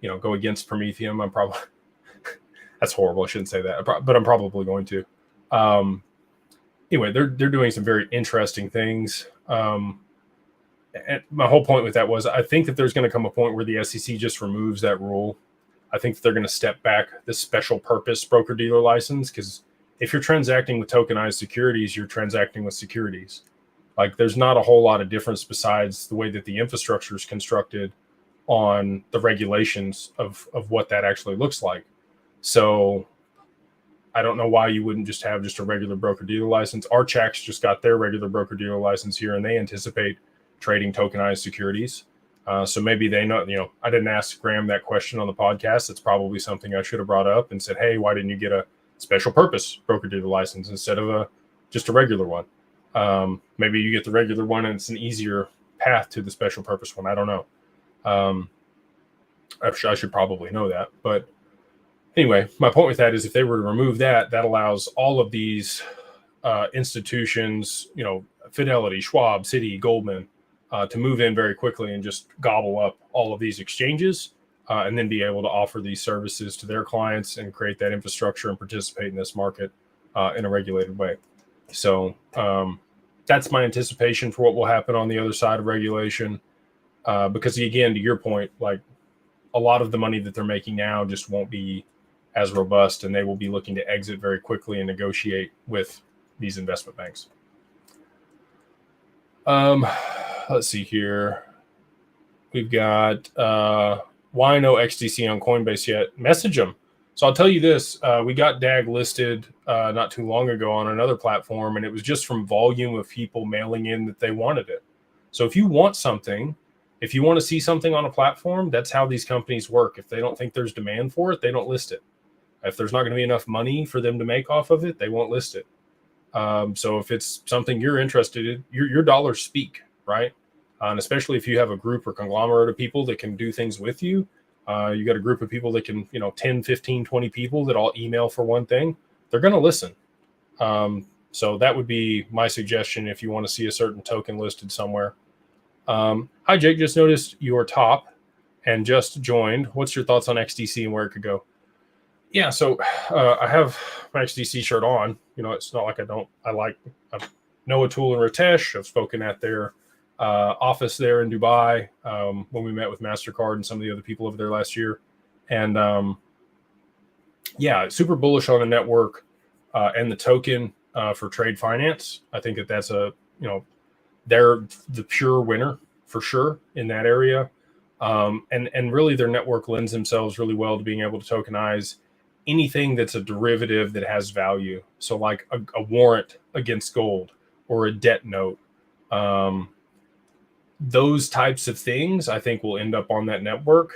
go against Prometheum, I'm probably, that's horrible. I shouldn't say that, but I'm probably going to. Anyway, they're doing some very interesting things. And my whole point with that was, I think that there's going to come a point where the SEC just removes that rule. I think that they're going to step back this special purpose broker dealer license, because if you're transacting with tokenized securities, you're transacting with securities. Like, there's not a whole lot of difference besides the way that the infrastructure is constructed on the regulations of what that actually looks like. So I don't know why you wouldn't just have just a regular broker-dealer license. Archax just got their regular broker-dealer license here, and they anticipate trading tokenized securities. So maybe they know, I didn't ask Graham that question on the podcast. It's probably something I should have brought up and said, hey, why didn't you get a special purpose broker-dealer license instead of just a regular one? Maybe you get the regular one and it's an easier path to the special purpose one. I don't know. I should probably know that. But anyway, my point with that is if they were to remove that, that allows all of these institutions, Fidelity, Schwab, Citi, Goldman, to move in very quickly and just gobble up all of these exchanges and then be able to offer these services to their clients and create that infrastructure and participate in this market in a regulated way. So that's my anticipation for what will happen on the other side of regulation. Because again, to your point, like a lot of the money that they're making now just won't be as robust, and they will be looking to exit very quickly and negotiate with these investment banks. Let's see here. We've got why no XDC on Coinbase yet? Message them. So I'll tell you this. We got DAG listed not too long ago on another platform, and it was just from volume of people mailing in that they wanted it. So if you want something, if you want to see something on a platform, that's how these companies work. If they don't think there's demand for it, they don't list it. If there's not going to be enough money for them to make off of it, they won't list it. So if it's something you're interested in, your dollars speak, right? And especially if you have a group or conglomerate of people that can do things with you, you got a group of people that can, 10, 15, 20 people that all email for one thing, they're going to listen. So that would be my suggestion if you want to see a certain token listed somewhere. Hi, Jake, just noticed your top and just joined. What's your thoughts on XDC and where it could go? Yeah, so I have my XDC shirt on. It's not like I don't. I know Atul and Ritesh. I've spoken at their office there in Dubai when we met with MasterCard and some of the other people over there last year. And super bullish on the network and the token for trade finance. I think that's they're the pure winner for sure in that area. And really their network lends themselves really well to being able to tokenize anything that's a derivative that has value. So like a warrant against gold or a debt note. Those types of things I think will end up on that network.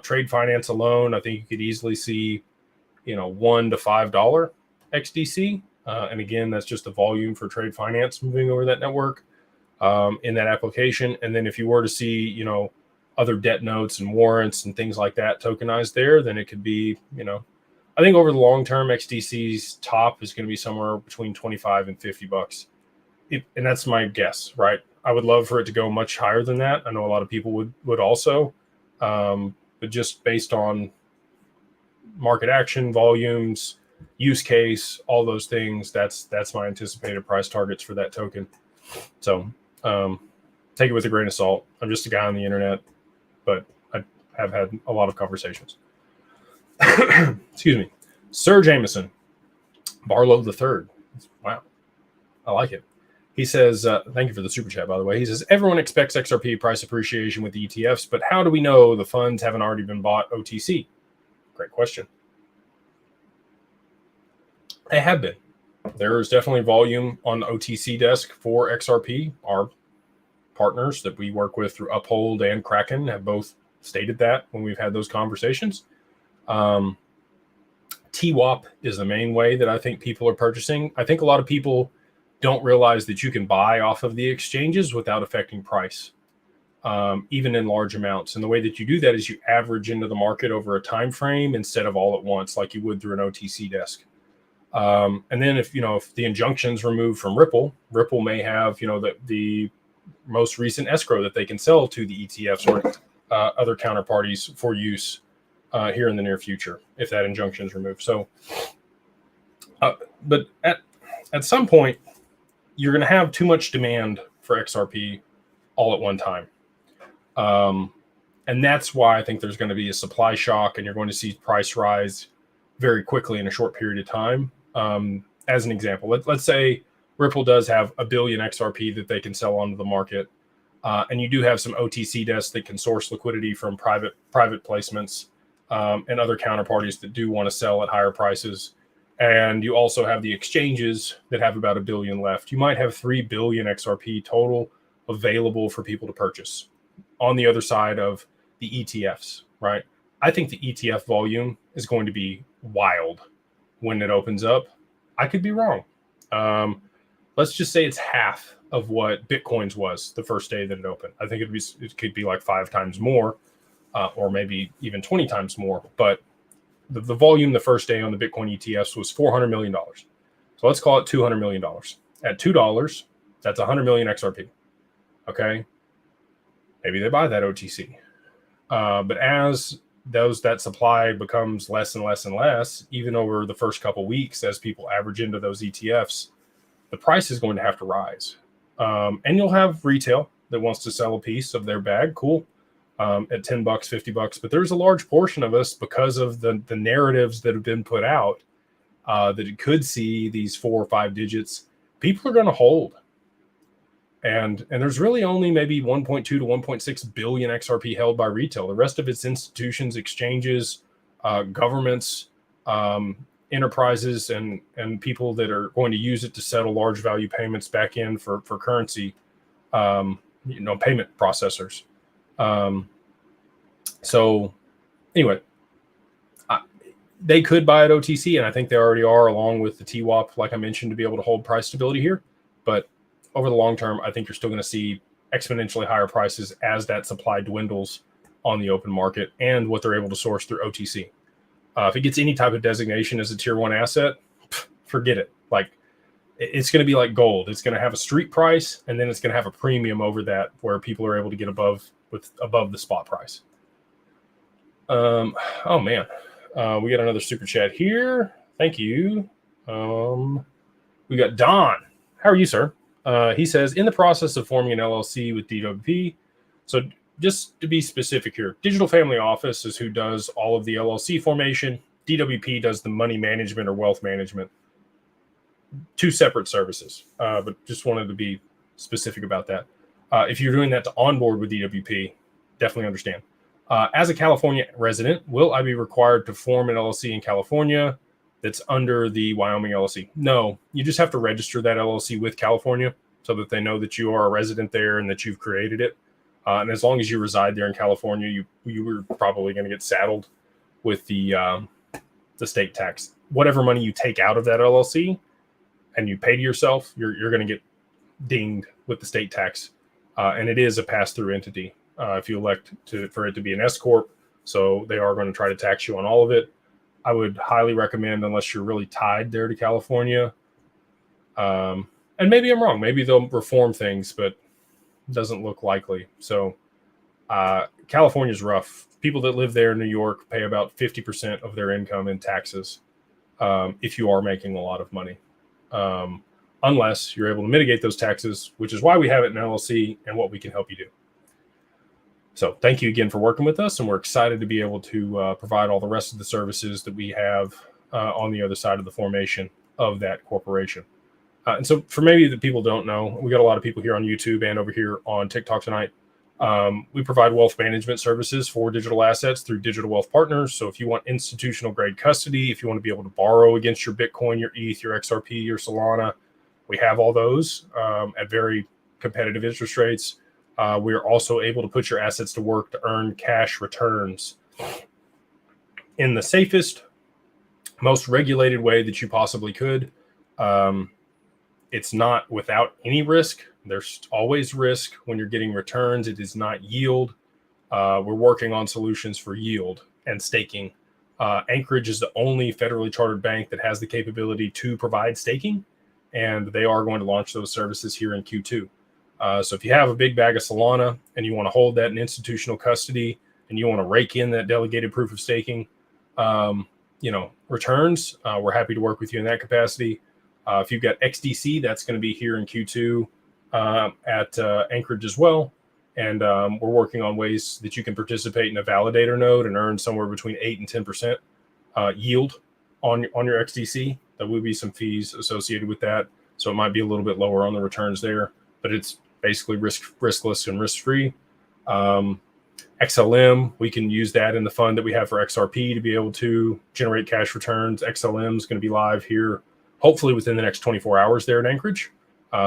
Trade finance alone, I think you could easily see, $1 to $5 XDC. And again, that's just the volume for trade finance moving over that network in that application. And then if you were to see, other debt notes and warrants and things like that tokenized there, then it could be, I think over the long term, XDC's top is going to be somewhere between 25 and $50. And that's my guess, right? I would love for it to go much higher than that. I know a lot of people would also, but just based on market action, volumes, use case, all those things, that's my anticipated price targets for that token. So take it with a grain of salt. I'm just a guy on the internet, but I have had a lot of conversations. Excuse me. Sir Jameson, Barlow the Third. Wow. I like it. He says, thank you for the super chat, by the way. He says, everyone expects XRP price appreciation with the ETFs, but how do we know the funds haven't already been bought OTC? Great question. They have been. There is definitely volume on the OTC desk for XRP. Our partners that we work with through Uphold and Kraken have both stated that when we've had those conversations. TWAP is the main way that I think people are purchasing. I think a lot of people don't realize that you can buy off of the exchanges without affecting price, even in large amounts. And the way that you do that is you average into the market over a time frame instead of all at once, like you would through an OTC desk. And then if the injunction's removed from Ripple may have, the most recent escrow that they can sell to the ETFs or other counterparties for use here in the near future, if that injunction is removed. So, but at some point, you're going to have too much demand for XRP all at one time. And that's why I think there's going to be a supply shock and you're going to see price rise very quickly in a short period of time. As an example, let's say Ripple does have 1 billion XRP that they can sell onto the market. And you do have some OTC desks that can source liquidity from private placements and other counterparties that do want to sell at higher prices. And you also have the exchanges that have about 1 billion left. You might have 3 billion XRP total available for people to purchase on the other side of the ETFs, right? I think the ETF volume is going to be wild when it opens up. I could be wrong. Let's just say it's half of what Bitcoin's was the first day that it opened. I think it could be like 5 times more, or maybe even 20 times more. But the volume the first day on the Bitcoin ETFs was $400 million. So let's call it $200 million. At $2, that's 100 million XRP. Okay. Maybe they buy that OTC. But as that supply becomes less and less and less, even over the first couple weeks, as people average into those ETFs, the price is going to have to rise. And you'll have retail that wants to sell a piece of their bag. Cool. At $10, $50. But there's a large portion of us, because of the narratives that have been put out, that it could see these 4 or 5 digits. People are going to hold. And there's really only maybe 1.2 to 1.6 billion XRP held by retail. The rest of it's institutions, exchanges, governments, enterprises, and people that are going to use it to settle large value payments back in for currency, payment processors. So anyway, they could buy at OTC, and I think they already are, along with the TWAP, like I mentioned, to be able to hold price stability here. But over the long term, I think you're still going to see exponentially higher prices as that supply dwindles on the open market and what they're able to source through OTC. If it gets any type of designation as a tier 1 asset, forget it. Like, it's going to be like gold. It's going to have a street price, and then it's going to have a premium over that, where people are able to get above the spot price. Oh man, we got another super chat here. Thank you. We got Don. How are you, sir? He says, in the process of forming an LLC with DWP. So just to be specific here, Digital Family Office is who does all of the LLC formation. DWP does the money management or wealth management. 2 separate services, but just wanted to be specific about that. If you're doing that to onboard with DWP, definitely understand. As a California resident, will I be required to form an LLC in California that's under the Wyoming LLC? No, you just have to register that LLC with California so that they know that you are a resident there and that you've created it. And as long as you reside there in California, you were probably going to get saddled with the state tax. Whatever money you take out of that LLC and you pay to yourself, you're going to get dinged with the state tax. And it is a pass-through entity if you elect for it to be an S corp. So they are going to try to tax you on all of it. I would highly recommend, unless you're really tied there to California. And maybe I'm wrong. Maybe they'll reform things, but it doesn't look likely. So California's rough. People that live there in New York pay about 50% of their income in taxes if you are making a lot of money. Unless you're able to mitigate those taxes, which is why we have it in LLC and what we can help you do. So thank you again for working with us, and we're excited to be able to provide all the rest of the services that we have on the other side of the formation of that corporation. And so for maybe the people don't know, we got a lot of people here on YouTube and over here on TikTok tonight. We provide wealth management services for digital assets through Digital Wealth Partners. So if you want institutional grade custody, if you want to be able to borrow against your Bitcoin, your ETH, your XRP, your Solana, we have all those at very competitive interest rates. We are also able to put your assets to work to earn cash returns in the safest, most regulated way that you possibly could. It's not without any risk. There's always risk when you're getting returns. It is not yield. We're working on solutions for yield and staking. Anchorage is the only federally chartered bank that has the capability to provide staking, and they are going to launch those services here in Q2. So if you have a big bag of Solana and you want to hold that in institutional custody and you want to rake in that delegated proof of staking, returns, we're happy to work with you in that capacity. If you've got XDC, that's going to be here in Q2 at Anchorage as well. And we're working on ways that you can participate in a validator node and earn somewhere between 8 and 10% yield on your XDC. There will be some fees associated with that. So it might be a little bit lower on the returns there, but it's basically riskless and risk-free. And XLM, we can use that in the fund that we have for XRP to be able to generate cash returns. XLM is going to be live here, hopefully within the next 24 hours there in Anchorage.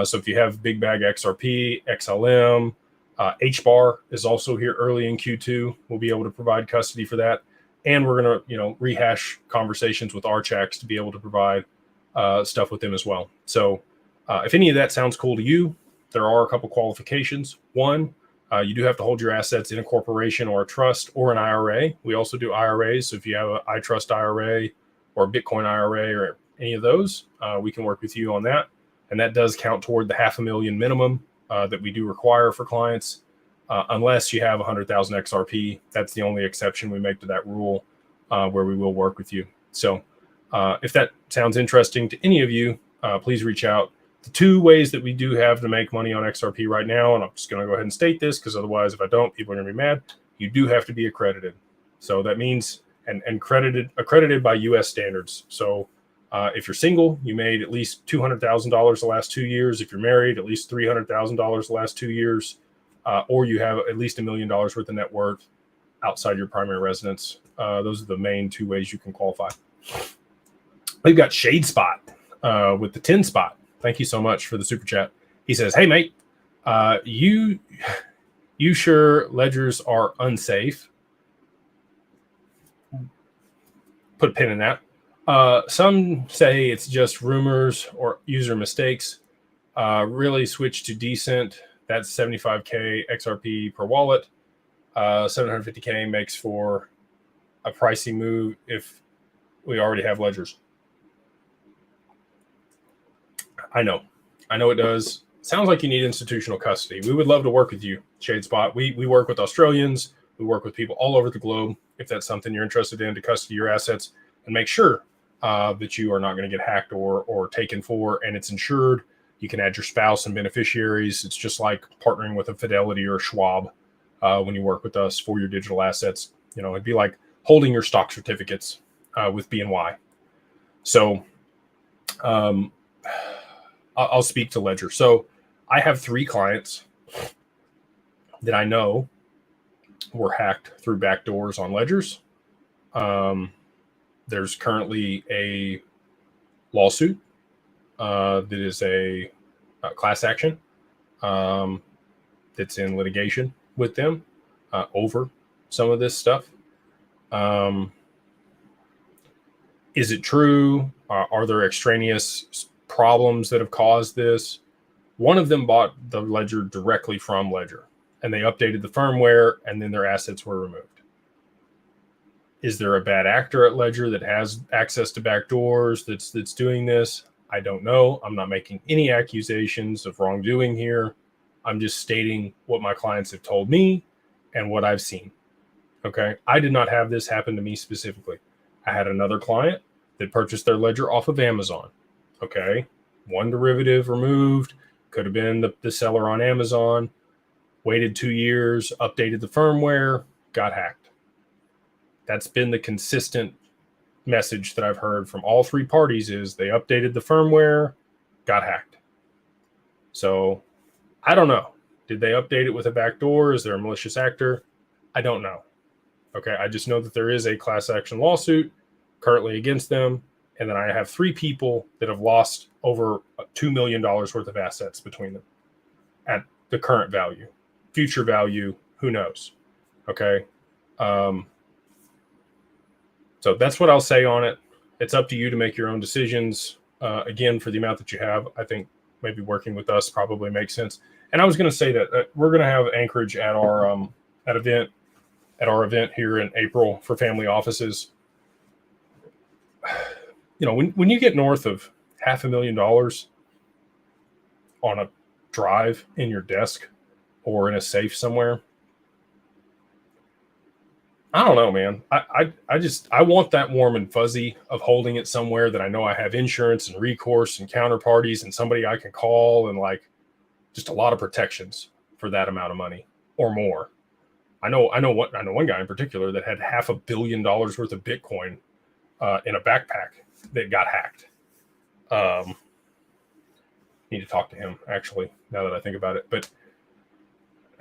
So if you have big bag XRP, XLM, HBAR is also here early in Q2. We'll be able to provide custody for that. And we're going to, rehash conversations with Archax to be able to provide stuff with them as well. So if any of that sounds cool to you, there are a couple qualifications. One, you do have to hold your assets in a corporation or a trust or an IRA. We also do IRAs. So if you have an iTrust IRA or a Bitcoin IRA or any of those, we can work with you on that. And that does count toward the $500,000 minimum that we do require for clients, unless you have 100,000 XRP. That's the only exception we make to that rule, where we will work with you. So if that sounds interesting to any of you, please reach out. The two ways that we do have to make money on XRP right now, and I'm just going to go ahead and state this because otherwise if I don't, people are going to be mad. You do have to be accredited. So that means, and accredited by US standards. So if you're single, you made at least $200,000 the last 2 years. If you're married, at least $300,000 the last 2 years, or you have at least $1 million worth of net worth outside your primary residence. Those are the main two ways you can qualify. We've got Shade Spot with the 10 spot. Thank you so much for the super chat. He says, "Hey mate, you sure ledgers are unsafe?" Put a pin in that. Some say it's just rumors or user mistakes. Really switch to decent. That's 75K XRP per wallet. 750K makes for a pricey move if we already have ledgers. I know it does. Sounds like you need institutional custody. We would love to work with you, Shade Spot. We work with Australians. We work with people all over the globe. If that's something you're interested in, to custody your assets and make sure that you are not going to get hacked or taken for, and it's insured. You can add your spouse and beneficiaries. It's just like partnering with a Fidelity or a Schwab when you work with us for your digital assets. It'd be like holding your stock certificates with BNY. So I'll speak to Ledger. So I have 3 clients that I know were hacked through backdoors on ledgers. There's currently a lawsuit that is a class action that's in litigation with them over some of this stuff. Is it true? Are there extraneous problems that have caused this? One of them bought the ledger directly from Ledger, and they updated the firmware, and then their assets were removed. Is there a bad actor at Ledger that has access to backdoors that's doing this? I don't know. I'm not making any accusations of wrongdoing here. I'm just stating what my clients have told me and what I've seen. Okay. I did not have this happen to me specifically. I had another client that purchased their ledger off of Amazon. Okay. One derivative removed, could have been the seller on Amazon, waited 2 years, updated the firmware, got hacked. That's been the consistent message that I've heard from all 3 parties is they updated the firmware, got hacked. So I don't know. Did they update it with a backdoor? Is there a malicious actor? I don't know. Okay. I just know that there is a class action lawsuit currently against them. And then I have 3 people that have lost over $2 million worth of assets between them at the current value. Future value, who knows? Okay. So that's what I'll say on it. It's up to you to make your own decisions. Again, for the amount that you have, I think maybe working with us probably makes sense. And I was going to say that we're going to have Anchorage at our event here in April for family offices. When you get north of $500,000 on a drive in your desk or in a safe somewhere, I don't know, man. I want that warm and fuzzy of holding it somewhere that I know I have insurance and recourse and counterparties and somebody I can call and just a lot of protections for that amount of money or more. I know one guy in particular that had $500 million worth of Bitcoin in a backpack that got hacked. Need to talk to him actually, now that I think about it. But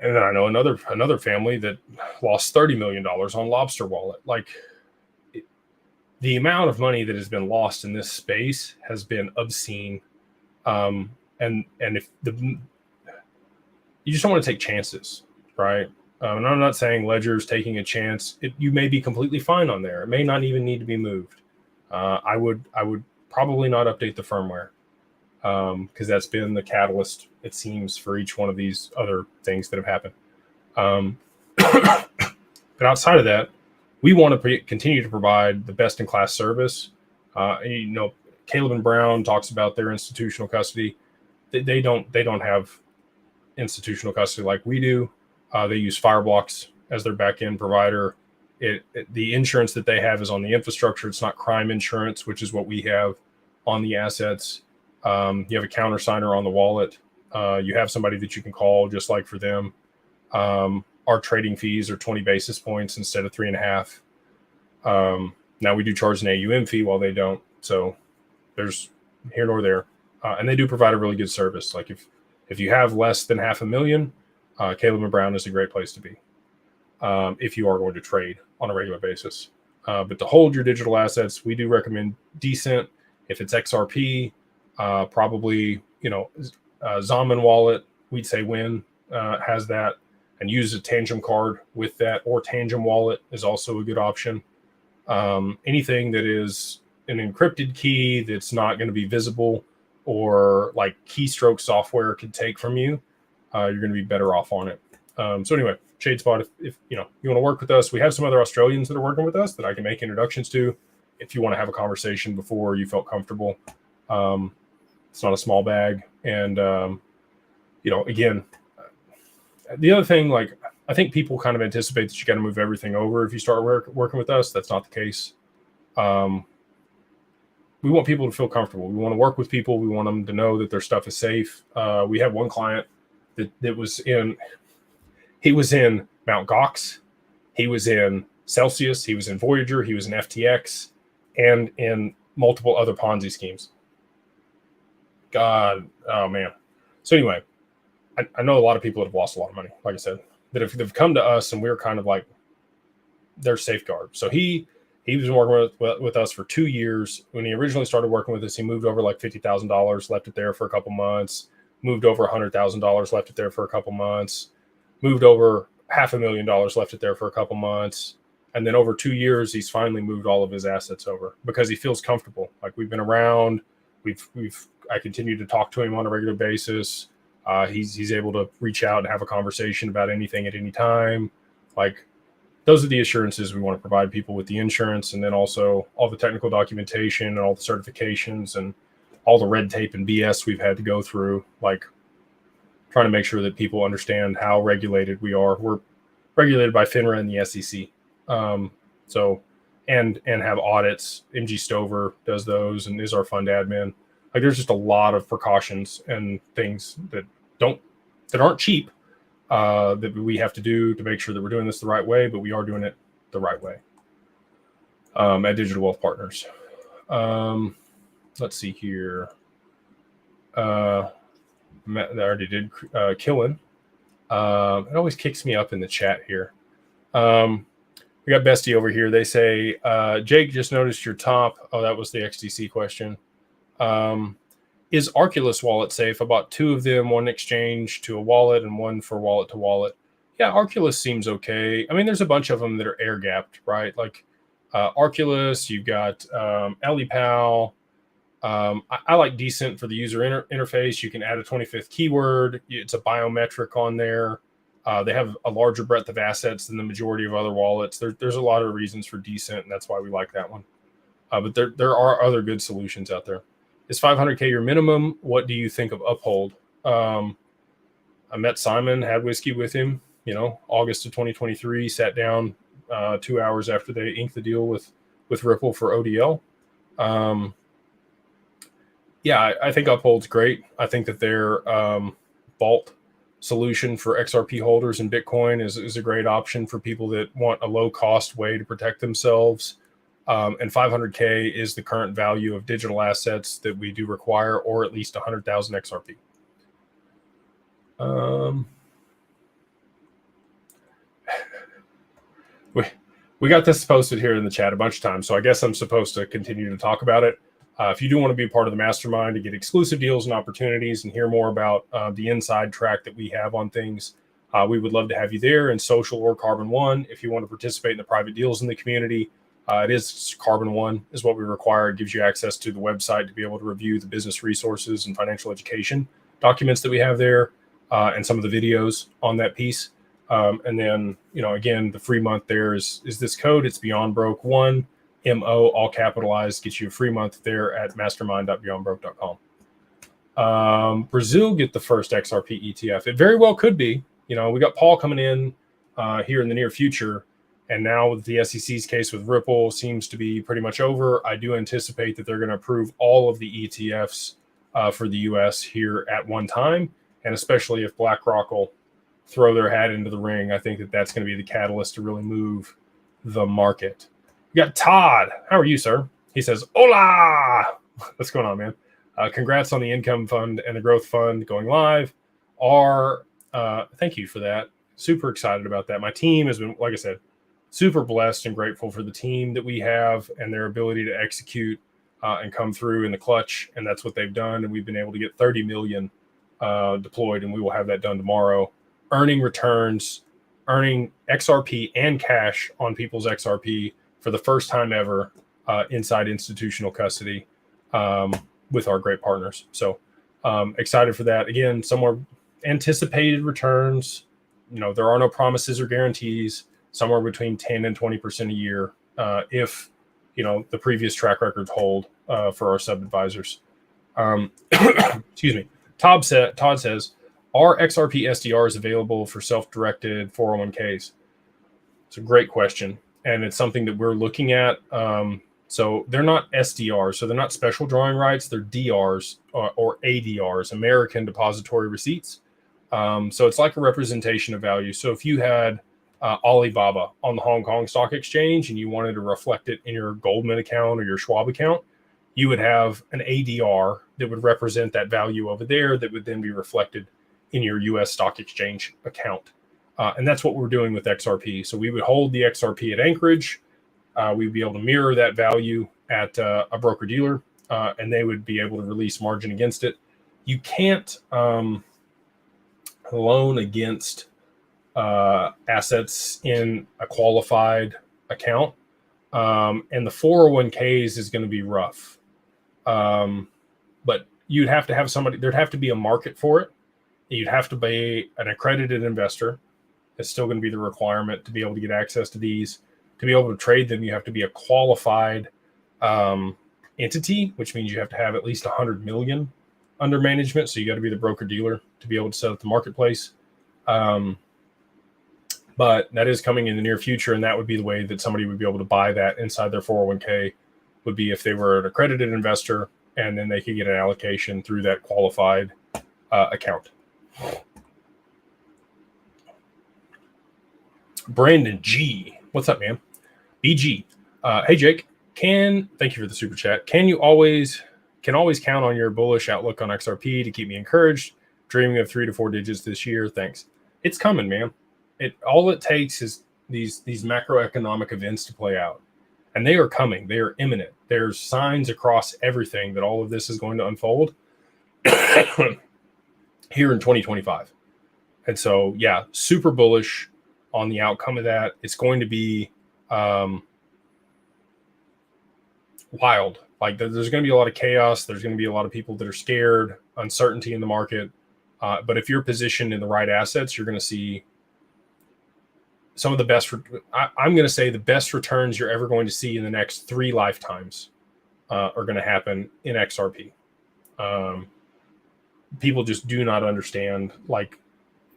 And then I know another family that lost $30 million on Lobster Wallet. Like, the amount of money that has been lost in this space has been obscene. And if you just don't want to take chances, right? And I'm not saying Ledger's taking a chance. You may be completely fine on there. It may not even need to be moved. I would probably not update the firmware, because that's been the catalyst, it seems, for each one of these other things that have happened. But outside of that, we want to continue to provide the best-in-class service. Caleb and Brown talks about their institutional custody. They don't have institutional custody like we do. They use Fireblocks as their back-end provider. The insurance that they have is on the infrastructure. It's not crime insurance, which is what we have on the assets. You have a countersigner on the wallet. You have somebody that you can call, just like for them. Our trading fees are 20 basis points instead of 3.5. Now we do charge an AUM fee while they don't. So there's here nor there. And they do provide a really good service. Like if you have less than $500,000, Caleb and Brown is a great place to be, if you are going to trade on a regular basis. But to hold your digital assets, we do recommend Decent. If it's XRP, probably, Zaman wallet, we'd say Win has that, and use a Tangem card with that, or Tangem wallet is also a good option. Anything that is an encrypted key that's not going to be visible, or like keystroke software could take from you, you're going to be better off on it. So anyway, Shadespot, if you want to work with us, we have some other Australians that are working with us that I can make introductions to if you want to have a conversation before you felt comfortable. It's not a small bag. And, again, the other thing, like, I think people kind of anticipate that you got to move everything over if you start working with us. That's not the case. We want people to feel comfortable. We want to work with people. We want them to know that their stuff is safe. We have one client that was in Mt. Gox. He was in Celsius. He was in Voyager. He was in FTX, and in multiple other Ponzi schemes. God, oh man. So anyway, I know a lot of people that have lost a lot of money, like I said, that have come to us, and we're kind of like their safeguard. So he was working with us for 2 years. When he originally started working with us, he moved over like $50,000, left it there for a couple months, moved over $100,000, left it there for a couple months, moved over $500,000, left it there for a couple months. And then over 2 years, he's finally moved all of his assets over because he feels comfortable. Like, we've been around, I continue to talk to him on a regular basis. He's able to reach out and have a conversation about anything at any time. Like, those are the assurances we want to provide people with the insurance, and then also all the technical documentation and all the certifications and all the red tape and BS we've had to go through, like trying to make sure that people understand how regulated we are. We're regulated by FINRA and the SEC. And have audits. MG Stover does those and is our fund admin. Like, there's just a lot of precautions and things that aren't cheap, that we have to do to make sure that we're doing this the right way, but we are doing it the right way at Digital Wealth Partners. Let's see here. Matt, I already did Killen. It always kicks me up in the chat here. We got Bestie over here. They say, Jake, just noticed your top. Oh, that was the XDC question. Is Arculus wallet safe? I bought 2 of them, one exchange to a wallet and one for wallet to wallet. Yeah, Arculus seems okay. I mean, there's a bunch of them that are air gapped, right? Like Arculus, you've got Alipal. I like Decent for the user interface. You can add a 25th keyword. It's a biometric on there. They have a larger breadth of assets than the majority of other wallets. There's a lot of reasons for Decent, and that's why we like that one. But there are other good solutions out there. Is 500K your minimum? What do you think of Uphold? I met Simon, had whiskey with him, August of 2023, sat down 2 hours after they inked the deal with Ripple for ODL. Yeah, I think Uphold's great. I think that their vault solution for XRP holders in Bitcoin is a great option for people that want a low-cost way to protect themselves. And 500K is the current value of digital assets that we do require, or at least 100,000 XRP. we got this posted here in the chat a bunch of times, so I guess I'm supposed to continue to talk about it. If you do want to be part of the mastermind to get exclusive deals and opportunities and hear more about the inside track that we have on things, we would love to have you there in social or Carbon One. If you want to participate in the private deals in the community, it is Carbon One is what we require. It gives you access to the website to be able to review the business resources and financial education documents that we have there, and some of the videos on that piece. And then, again, the free month there is this code. It's Beyond Broke 1, MO, all capitalized, gets you a free month there at mastermind.beyondbroke.com. Brazil get the first XRP ETF. It very well could be. We got Paul coming in here in the near future. And now with the SEC's case with Ripple seems to be pretty much over. I do anticipate that they're going to approve all of the ETFs for the US here at one time. And especially if BlackRock will throw their hat into the ring, I think that that's going to be the catalyst to really move the market. We got Todd. How are you, sir? He says, hola. What's going on, man? Congrats on the income fund and the growth fund going live. Thank you for that. Super excited about that. My team has been, like I said, super blessed and grateful for the team that we have and their ability to execute and come through in the clutch. And that's what they've done. And we've been able to get 30 million deployed, and we will have that done tomorrow. Earning returns, earning XRP and cash on people's XRP for the first time ever inside institutional custody with our great partners. So excited for that. Again, somewhere anticipated returns. There are no promises or guarantees. Somewhere between 10 and 20% a year if the previous track records hold for our sub-advisors. Excuse me. Todd says, are XRP SDRs available for self-directed 401ks? It's a great question, and it's something that we're looking at. So they're not SDRs, so they're not special drawing rights. They're DRs or ADRs, American Depository Receipts. So it's like a representation of value. So if you had Alibaba on the Hong Kong Stock Exchange and you wanted to reflect it in your Goldman account or your Schwab account, you would have an ADR that would represent that value over there that would then be reflected in your US Stock Exchange account. And that's what we're doing with XRP. So we would hold the XRP at Anchorage. We'd be able to mirror that value at a broker-dealer, and they would be able to release margin against it. You can't loan against assets in a qualified account. And the 401ks is going to be rough. But you'd have to have somebody, there'd have to be a market for it. You'd have to be an accredited investor. It's still going to be the requirement to be able to get access to these. To be able to trade them, you have to be a qualified entity, which means you have to have at least 100 million under management. So you got to be the broker dealer to be able to set up the marketplace. But that is coming in the near future, and that would be the way that somebody would be able to buy that inside their 401k, would be if they were an accredited investor, and then they could get an allocation through that qualified account. Brandon G. What's up, man? BG. Hey, Jake. Thank you for the super chat. Can always count on your bullish outlook on XRP to keep me encouraged, dreaming of 3 to 4 digits this year? Thanks. It's coming, man. All it takes is these macroeconomic events to play out, and they are coming. They are imminent. There's signs across everything that all of this is going to unfold here in 2025. And so, yeah, super bullish on the outcome of that. It's going to be wild. Like there's going to be a lot of chaos. There's going to be a lot of people that are scared, uncertainty in the market. But if you're positioned in the right assets, you're going to see some of the best. I'm going to say the best returns you're ever going to see in the next 3 lifetimes are going to happen in XRP. People just do not understand. Like,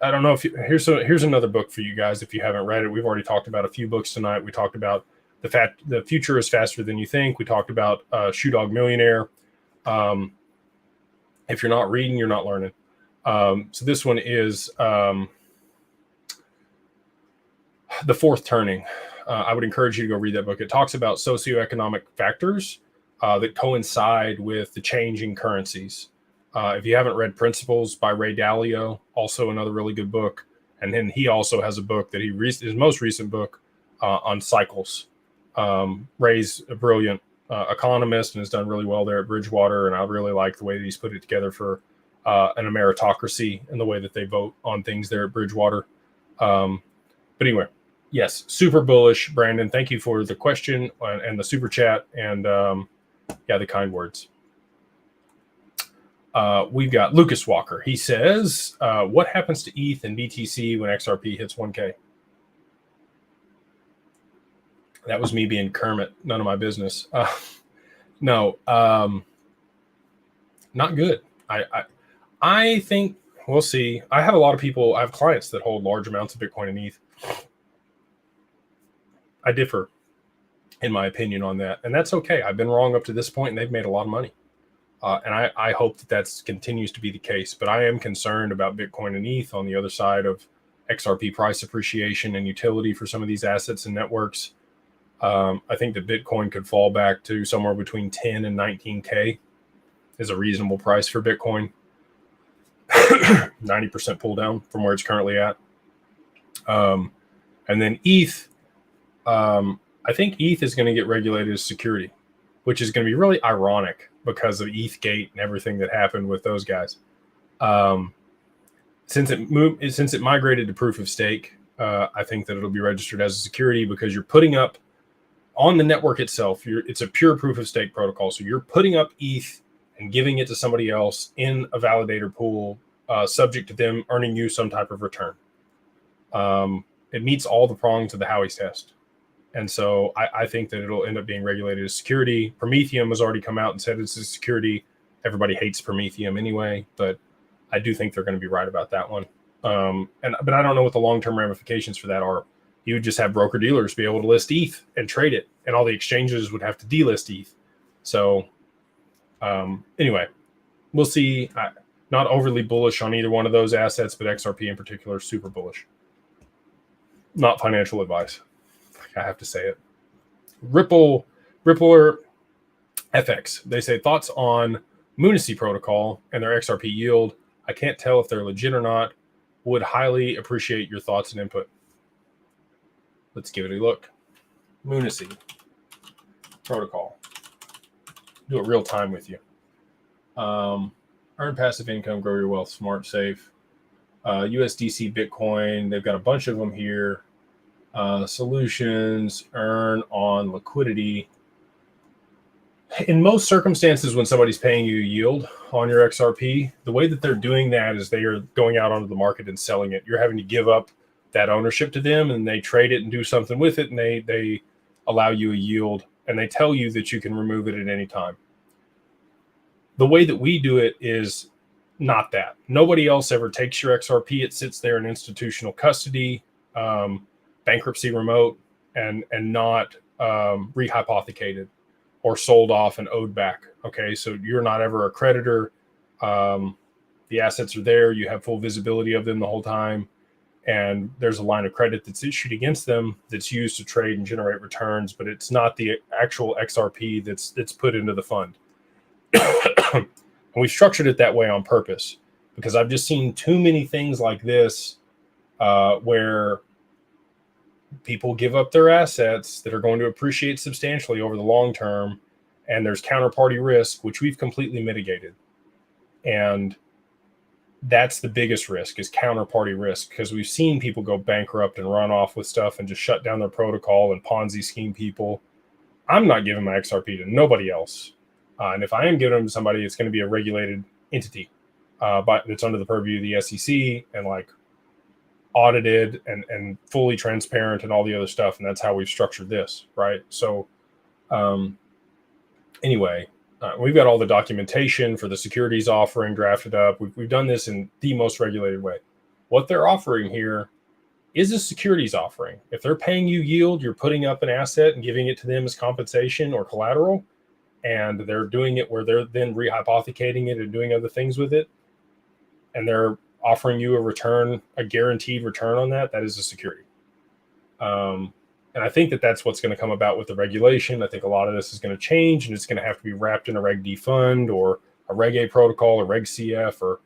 I don't know if here's another book for you guys if you haven't read it. We've already talked about a few books tonight. We talked about the future is faster than you think. We talked about Shoe Dog Millionaire. If you're not reading, you're not learning. So this one is The Fourth Turning. I would encourage you to go read that book. It talks about socioeconomic factors that coincide with the changing currencies. If you haven't read Principles by Ray Dalio, also another really good book. And then he also has a book that his most recent book on cycles. Ray's a brilliant economist and has done really well there at Bridgewater, and I really like the way that he's put it together for an meritocracy and the way that they vote on things there at Bridgewater. But anyway, yes, super bullish, Brandon. Thank you for the question and the super chat and the kind words. We've got Lucas Walker. He says, what happens to ETH and BTC when XRP hits 1K? That was me being Kermit. None of my business. No, not good. I think we'll see. I have a lot of people. I have clients that hold large amounts of Bitcoin and ETH. I differ in my opinion on that, and that's okay. I've been wrong up to this point, and they've made a lot of money. And I hope that continues to be the case. But I am concerned about Bitcoin and ETH on the other side of XRP price appreciation and utility for some of these assets and networks. I think that Bitcoin could fall back to somewhere between 10 and 19K is a reasonable price for Bitcoin. 90% pull down from where it's currently at. And then ETH, I think ETH is going to get regulated as security, which is going to be really ironic because of ETHgate and everything that happened with those guys. Since it migrated to proof of stake, I think that it'll be registered as a security because you're putting up on the network itself. It's a pure proof of stake protocol. So you're putting up ETH and giving it to somebody else in a validator pool, subject to them earning you some type of return. It meets all the prongs of the Howey's test. And so I think that it'll end up being regulated as security. Prometheum has already come out and said it's a security. Everybody hates Prometheum anyway, but I do think they're going to be right about that one. But I don't know what the long-term ramifications for that are. You would just have broker-dealers be able to list ETH and trade it, and all the exchanges would have to delist ETH. So anyway, we'll see. Not overly bullish on either one of those assets, but XRP in particular, super bullish. Not financial advice. I have to say it. Rippler FX. They say thoughts on Muny protocol and their XRP yield. I can't tell if they're legit or not. Would highly appreciate your thoughts and input. Let's give it a look. Muny protocol. Do it real time with you. Earn passive income, grow your wealth, smart, safe. USDC, Bitcoin. They've got a bunch of them here. Solutions, earn on liquidity. In most circumstances, when somebody's paying you yield on your XRP, the way that they're doing that is they are going out onto the market and selling it. You're having to give up that ownership to them, and they trade it and do something with it, and they allow you a yield, and they tell you that you can remove it at any time. The way that we do it is not that. Nobody else ever takes your XRP. It sits there in institutional custody, bankruptcy remote, and not rehypothecated or sold off and owed back. Okay, so you're not ever a creditor. The assets are there. You have full visibility of them the whole time. And there's a line of credit that's issued against them that's used to trade and generate returns, but it's not the actual XRP that's put into the fund. And we've structured it that way on purpose because I've just seen too many things like this where people give up their assets that are going to appreciate substantially over the long term, and there's counterparty risk, which we've completely mitigated. And that's the biggest risk, is counterparty risk, because we've seen people go bankrupt and run off with stuff and just shut down their protocol and Ponzi scheme people. I'm not giving my XRP to nobody else. And if I am giving them to somebody, it's going to be a regulated entity, but it's under the purview of the SEC and like audited and fully transparent and all the other stuff. And that's how we've structured this, right? So anyway, we've got all the documentation for the securities offering drafted up. We've done this in the most regulated way. What they're offering here is a securities offering. If they're paying you yield, you're putting up an asset and giving it to them as compensation or collateral, and they're doing it where they're then rehypothecating it and doing other things with it, and they're offering you a return, a guaranteed return on that, that is a security. And I think that that's what's going to come about with the regulation. I think a lot of this is going to change, and it's going to have to be wrapped in a Reg D fund or a Reg A protocol or Reg CF, or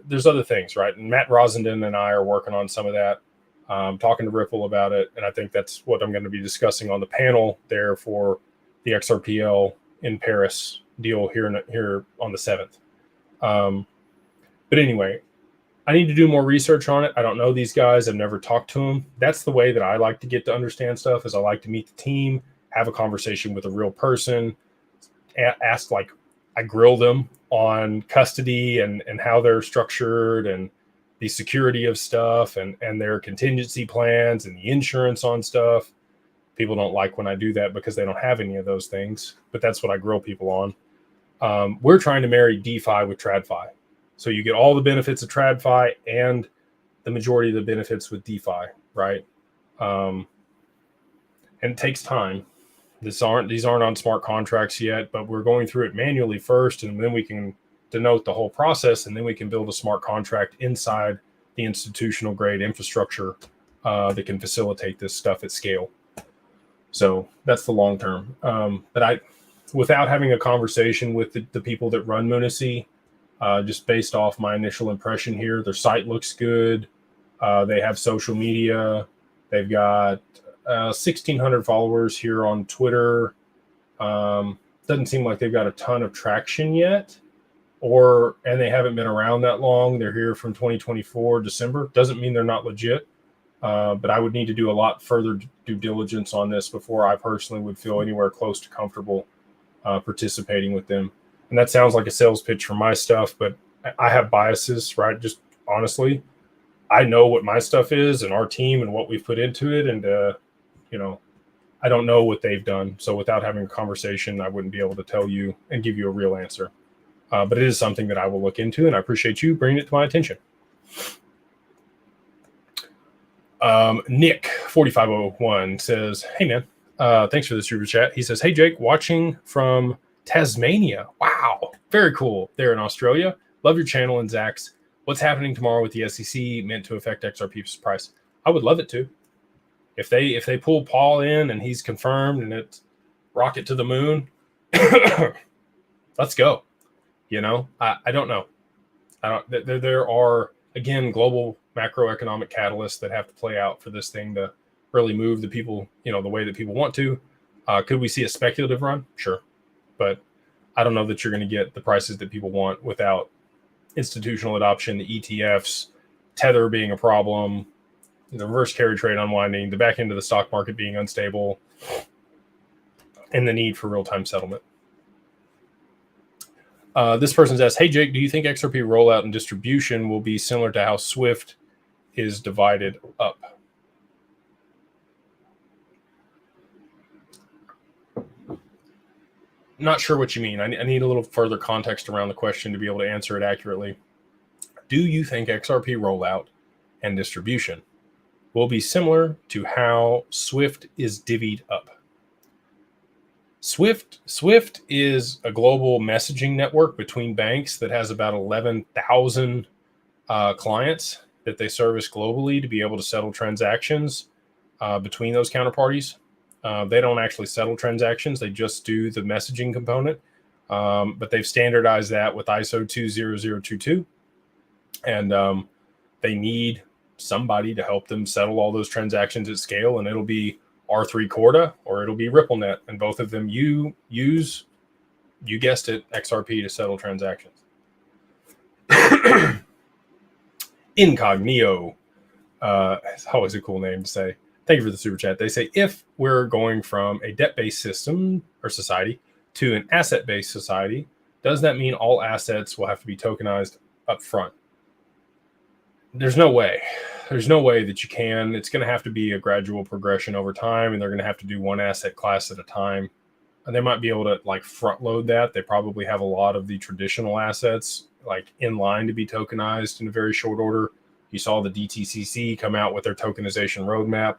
there's other things, right? And Matt Rosenden and I are working on some of that. talking to Ripple about it, and I think that's what I'm going to be discussing on the panel there for the XRPL in Paris deal here on the 7th. But anyway, I need to do more research on it. I don't know these guys. I've never talked to them. That's the way that I like to get to understand stuff, is I like to meet the team, have a conversation with a real person, ask, like, I grill them on custody and how they're structured and the security of stuff and their contingency plans and the insurance on stuff. People don't like when I do that because they don't have any of those things, but that's what I grill people on. We're trying to marry DeFi with TradFi. So you get all the benefits of TradFi and the majority of the benefits with DeFi, right? And it takes time. These aren't on smart contracts yet, but we're going through it manually first, and then we can denote the whole process, and then we can build a smart contract inside the institutional grade infrastructure that can facilitate this stuff at scale. So that's the long term. But without having a conversation with the people that run Muny, just based off my initial impression here, their site looks good. They have social media. They've got 1,600 followers here on Twitter. Doesn't seem like they've got a ton of traction yet, and they haven't been around that long. They're here from 2024 December. Doesn't mean they're not legit, but I would need to do a lot further due diligence on this before I personally would feel anywhere close to comfortable participating with them. And that sounds like a sales pitch for my stuff, but I have biases, right? Just honestly, I know what my stuff is and our team and what we've put into it. And, I don't know what they've done. So without having a conversation, I wouldn't be able to tell you and give you a real answer. But it is something that I will look into, and I appreciate you bringing it to my attention. Nick 4501 says, hey man, thanks for the super chat. He says, hey Jake, watching from Tasmania. Wow, very cool. There in Australia. Love your channel and Zach's. What's happening tomorrow with the SEC meant to affect XRP's price? I would love it to. If they pull Paul in and he's confirmed and it's rocket to the moon, let's go. I don't know. There are, again, global macroeconomic catalysts that have to play out for this thing to really move the people, the way that people want to. Could we see a speculative run? Sure. But I don't know that you're going to get the prices that people want without institutional adoption, the ETFs, Tether being a problem, the reverse carry trade unwinding, the back end of the stock market being unstable, and the need for real-time settlement. This person's asked, hey, Jake, do you think XRP rollout and distribution will be similar to how Swift is divided up? Not sure what you mean. I need a little further context around the question to be able to answer it accurately. Do you think XRP rollout and distribution will be similar to how Swift is divvied up? Swift is a global messaging network between banks that has about 11,000 clients that they service globally to be able to settle transactions between those counterparties. They don't actually settle transactions. They just do the messaging component. But they've standardized that with ISO 20022. And they need somebody to help them settle all those transactions at scale. And it'll be R3 Corda or it'll be RippleNet. And both of them you guessed it, XRP to settle transactions. Incognito. It's always a cool name to say. Thank you for the super chat. They say, if we're going from a debt-based system or society to an asset-based society, does that mean all assets will have to be tokenized up front? There's no way. There's no way that you can. It's going to have to be a gradual progression over time, and they're going to have to do one asset class at a time. And they might be able to front load that. They probably have a lot of the traditional assets in line to be tokenized in a very short order. You saw the DTCC come out with their tokenization roadmap.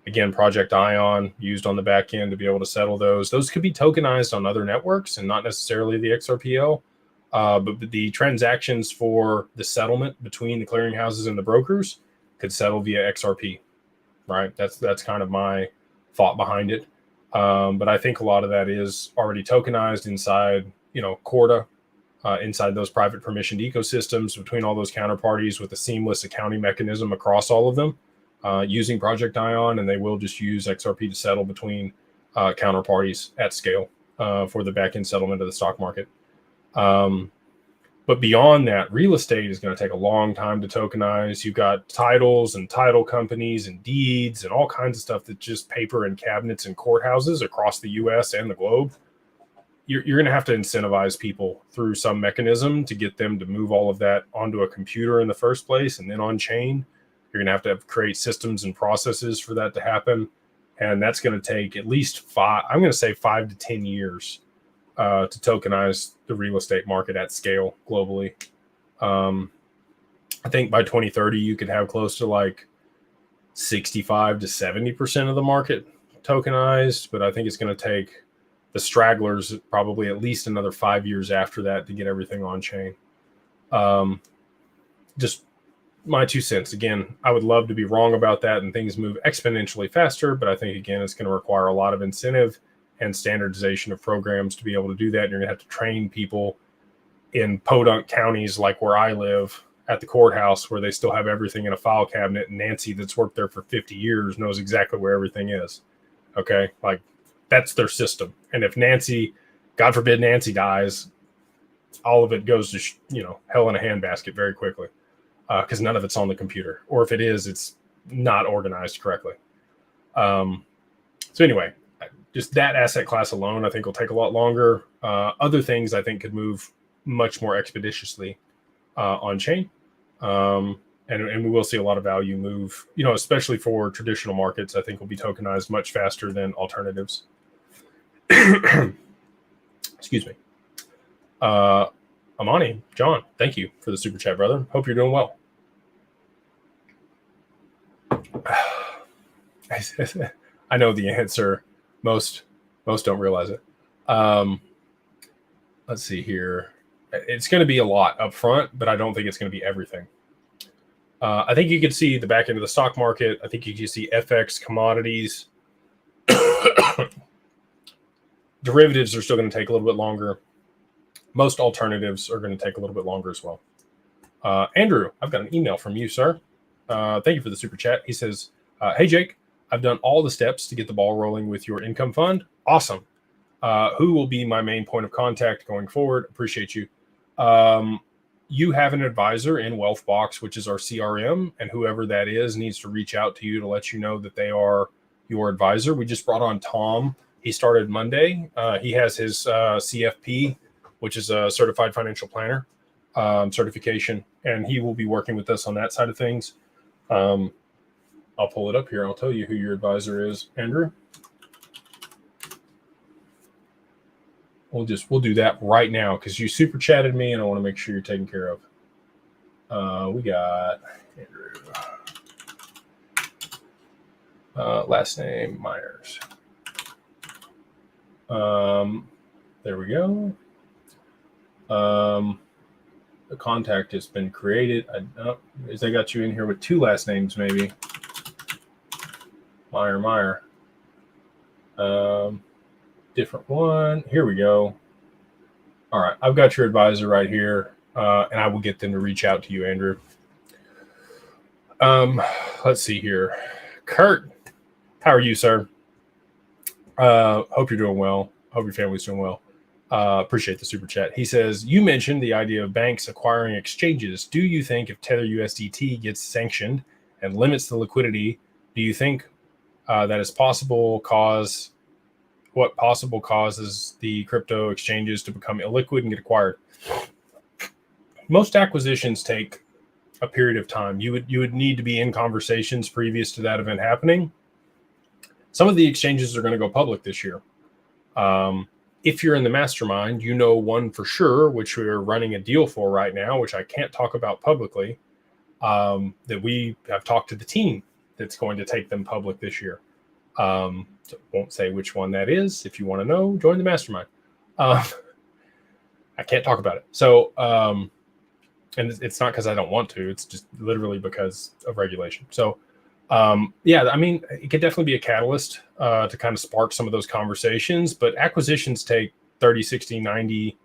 Again, Project Ion used on the back end to be able to settle those. Those could be tokenized on other networks and not necessarily the XRPL. But the transactions for the settlement between the clearinghouses and the brokers could settle via XRP, right? That's kind of my thought behind it. But I think a lot of that is already tokenized inside, Corda. inside those private permissioned ecosystems between all those counterparties with a seamless accounting mechanism across all of them using Project Ion, and they will just use XRP to settle between counterparties at scale for the back-end settlement of the stock market. But beyond that, real estate is going to take a long time to tokenize. You've got titles and title companies and deeds and all kinds of stuff that's just paper and cabinets and courthouses across the US and the globe. You're going to have to incentivize people through some mechanism to get them to move all of that onto a computer in the first place and then on chain. You're going to have create systems and processes for that to happen. And that's going to take at least 5 to 10 years to tokenize the real estate market at scale globally. I think by 2030, you could have close to like 65 to 70% of the market tokenized, but I think it's going to take the stragglers probably at least another 5 years after that to get everything on chain. Just my 2 cents. Again, I would love to be wrong about that and things move exponentially faster, but I think, again, it's going to require a lot of incentive and standardization of programs to be able to do that. And you're going to have to train people in podunk counties like where I live at the courthouse, where they still have everything in a file cabinet, and Nancy that's worked there for 50 years knows exactly where everything is. Okay? Like, that's their system. And if Nancy, God forbid Nancy dies, all of it goes to, hell in a handbasket very quickly because none of it's on the computer. Or if it is, it's not organized correctly. So anyway, just that asset class alone, I think will take a lot longer. Other things I think could move much more expeditiously on chain. And we will see a lot of value move, especially for traditional markets. I think will be tokenized much faster than alternatives. Excuse me. Amani, John, thank you for the super chat, brother. Hope you're doing well. I know the answer. Most don't realize it. Let's see here. It's going to be a lot up front, but I don't think it's going to be everything. I think you could see the back end of the stock market. I think you can see FX, commodities. Derivatives are still going to take a little bit longer. Most alternatives are going to take a little bit longer as well. Andrew, I've got an email from you, sir. Thank you for the super chat. He says, hey, Jake, I've done all the steps to get the ball rolling with your income fund. Awesome. Who will be my main point of contact going forward? Appreciate you. You have an advisor in Wealthbox, which is our CRM, and whoever that is needs to reach out to you to let you know that they are your advisor. We just brought on Tom. He started Monday. He has his CFP, which is a certified financial planner certification, and he will be working with us on that side of things. I'll pull it up here. I'll tell you who your advisor is, Andrew. We'll do that right now because you super chatted me, and I want to make sure you're taken care of. We got Andrew. Last name Myers. There we go. The contact has been created. They got you in here with 2 last names, maybe. Meyer. Different one. Here we go. All right. I've got your advisor right here, and I will get them to reach out to you, Andrew. Let's see here. Kurt, how are you, sir? Hope you're doing well. Hope your family's doing well. Appreciate the super chat. He says, you mentioned the idea of banks acquiring exchanges. Do you think if Tether USDT gets sanctioned and limits the liquidity, do you think that is possible causes the crypto exchanges to become illiquid and get acquired? Most acquisitions take a period of time. You would need to be in conversations previous to that event happening. Some of the exchanges are going to go public this year. If you're in the mastermind, you know one for sure, which we're running a deal for right now, which I can't talk about publicly, that we have talked to the team that's going to take them public this year. So won't say which one that is. If you want to know, join the mastermind. I can't talk about it. So, and it's not because I don't want to. It's just literally because of regulation. So, yeah, I mean, it could definitely be a catalyst to kind of spark some of those conversations, but acquisitions take 30, 60, 90,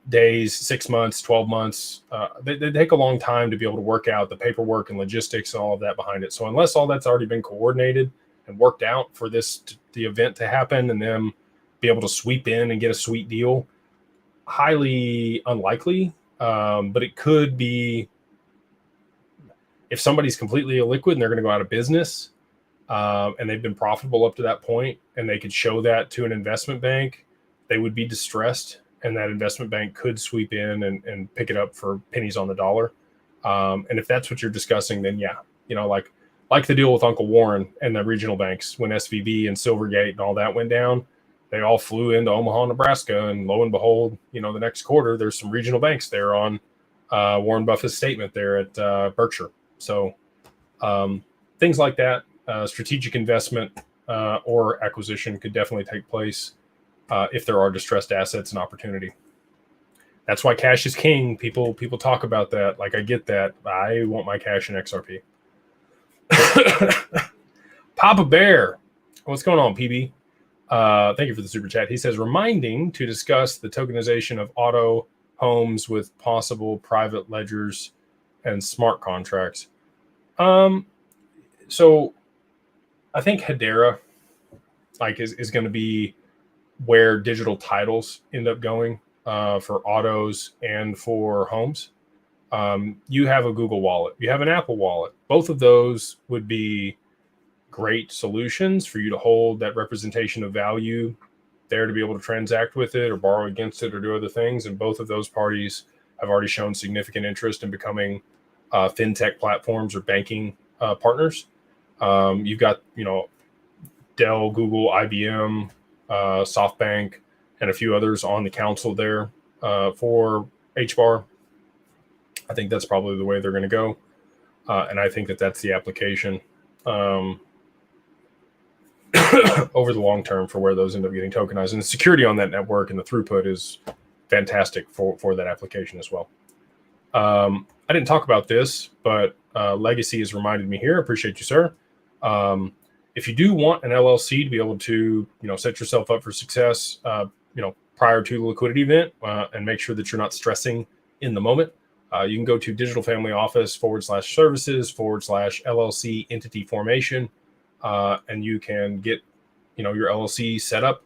days, 6 months, 12 months. They take a long time to be able to work out the paperwork and logistics and all of that behind it. So unless all that's already been coordinated and worked out for the event to happen and then be able to sweep in and get a sweet deal, highly unlikely. But it could be if somebody's completely illiquid and they're going to go out of business, and they've been profitable up to that point, and they could show that to an investment bank, they would be distressed, and that investment bank could sweep in and pick it up for pennies on the dollar. And if that's what you're discussing, then yeah, like the deal with Uncle Warren and the regional banks when SVB and Silvergate and all that went down, they all flew into Omaha, Nebraska, and lo and behold, the next quarter, there's some regional banks there on Warren Buffett's statement there at Berkshire. So things like that, strategic investment or acquisition could definitely take place if there are distressed assets and opportunity. That's why cash is king. People talk about that. Like, I get that. I want my cash in XRP. Papa Bear, what's going on, PB? Thank you for the super chat. He says, reminding to discuss the tokenization of auto homes with possible private ledgers and smart contracts. So I think Hedera is going to be where digital titles end up going for autos and for homes. You have a Google wallet, you have an Apple wallet. Both of those would be great solutions for you to hold that representation of value there to be able to transact with it or borrow against it or do other things. And both of those parties have already shown significant interest in becoming fintech platforms or banking partners. You've got, Dell, Google, IBM, SoftBank, and a few others on the council there for HBAR. I think that's probably the way they're going to go. And I think that's the application over the long term for where those end up getting tokenized. And the security on that network and the throughput is fantastic for that application as well. I didn't talk about this, but Legacy has reminded me here. Appreciate you, sir. If you do want an LLC to be able to, set yourself up for success, prior to the liquidity event and make sure that you're not stressing in the moment, you can go to Digital Family Office /services/LLC entity formation, and you can get, your LLC set up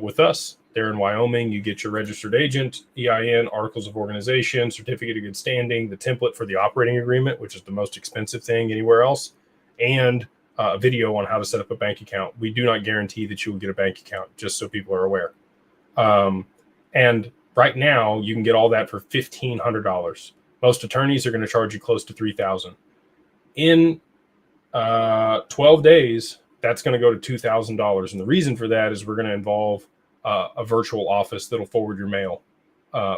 with us there in Wyoming. You get your registered agent, EIN, articles of organization, certificate of good standing, the template for the operating agreement, which is the most expensive thing anywhere else, and a video on how to set up a bank account. We do not guarantee that you will get a bank account, just so people are aware. And right now, you can get all that for $1,500. Most attorneys are going to charge you close to $3,000. In 12 days, that's going to go to $2,000. And the reason for that is we're going to involve a virtual office that'll forward your mail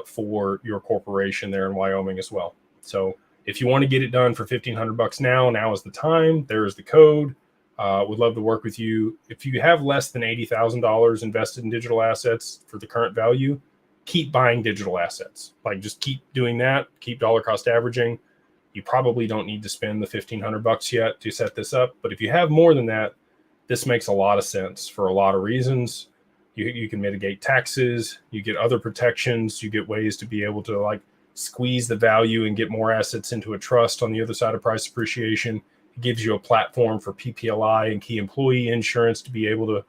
for your corporation there in Wyoming as well. So if you want to get it done for $1,500 now is the time. There is the code. Would love to work with you. If you have less than $80,000 invested in digital assets for the current value, keep buying digital assets. Just keep doing that. Keep dollar cost averaging. You probably don't need to spend the $1,500 yet to set this up. But if you have more than that, this makes a lot of sense for a lot of reasons. You can mitigate taxes. You get other protections. You get ways to be able to squeeze the value and get more assets into a trust on the other side of price appreciation. It gives you a platform for PPLI and key employee insurance to be able to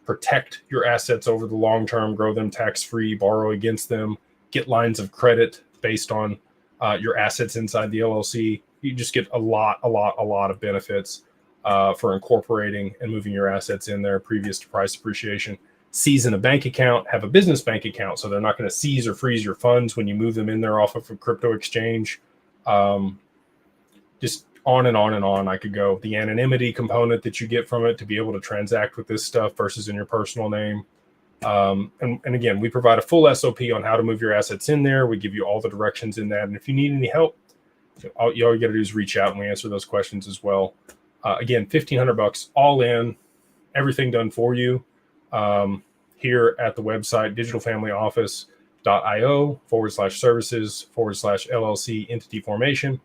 protect your assets over the long term, grow them tax-free, borrow against them, get lines of credit based on your assets inside the LLC. You just get a lot of benefits for incorporating and moving your assets in there previous to price appreciation. Season a bank account, have a business bank account, so they're not going to seize or freeze your funds when you move them in there off of a crypto exchange. Just on and on and on I could go. The anonymity component that you get from it to be able to transact with this stuff versus in your personal name. And again, we provide a full SOP on how to move your assets in there. We give you all the directions in that. And if you need any help, all you got to do is reach out and we answer those questions as well. Again, $1,500 all in, everything done for you. Here at the website, digitalfamilyoffice.io/services/LLC entity formation.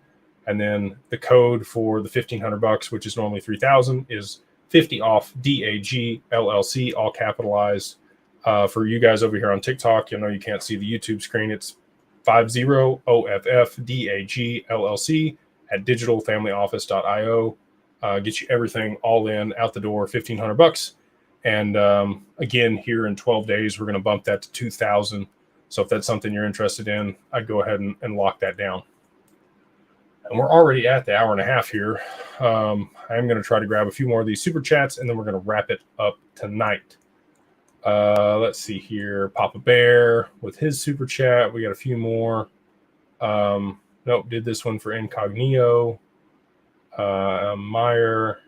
And then the code for the $1,500, which is normally $3,000, is 50 off DAG LLC, all capitalized. For you guys over here on TikTok, you know you can't see the YouTube screen. It's 50OFFDAGLLC at digitalfamilyoffice.io. Get you everything all in, out the door, $1,500. And again, here in 12 days, we're going to bump that to 2,000. So if that's something you're interested in, I'd go ahead and lock that down. And we're already at the hour and a half here. I'm going to try to grab a few more of these super chats, and then we're going to wrap it up tonight. Let's see here. Papa Bear with his super chat. We got a few more. Nope, did this one for Incognito. Meyer.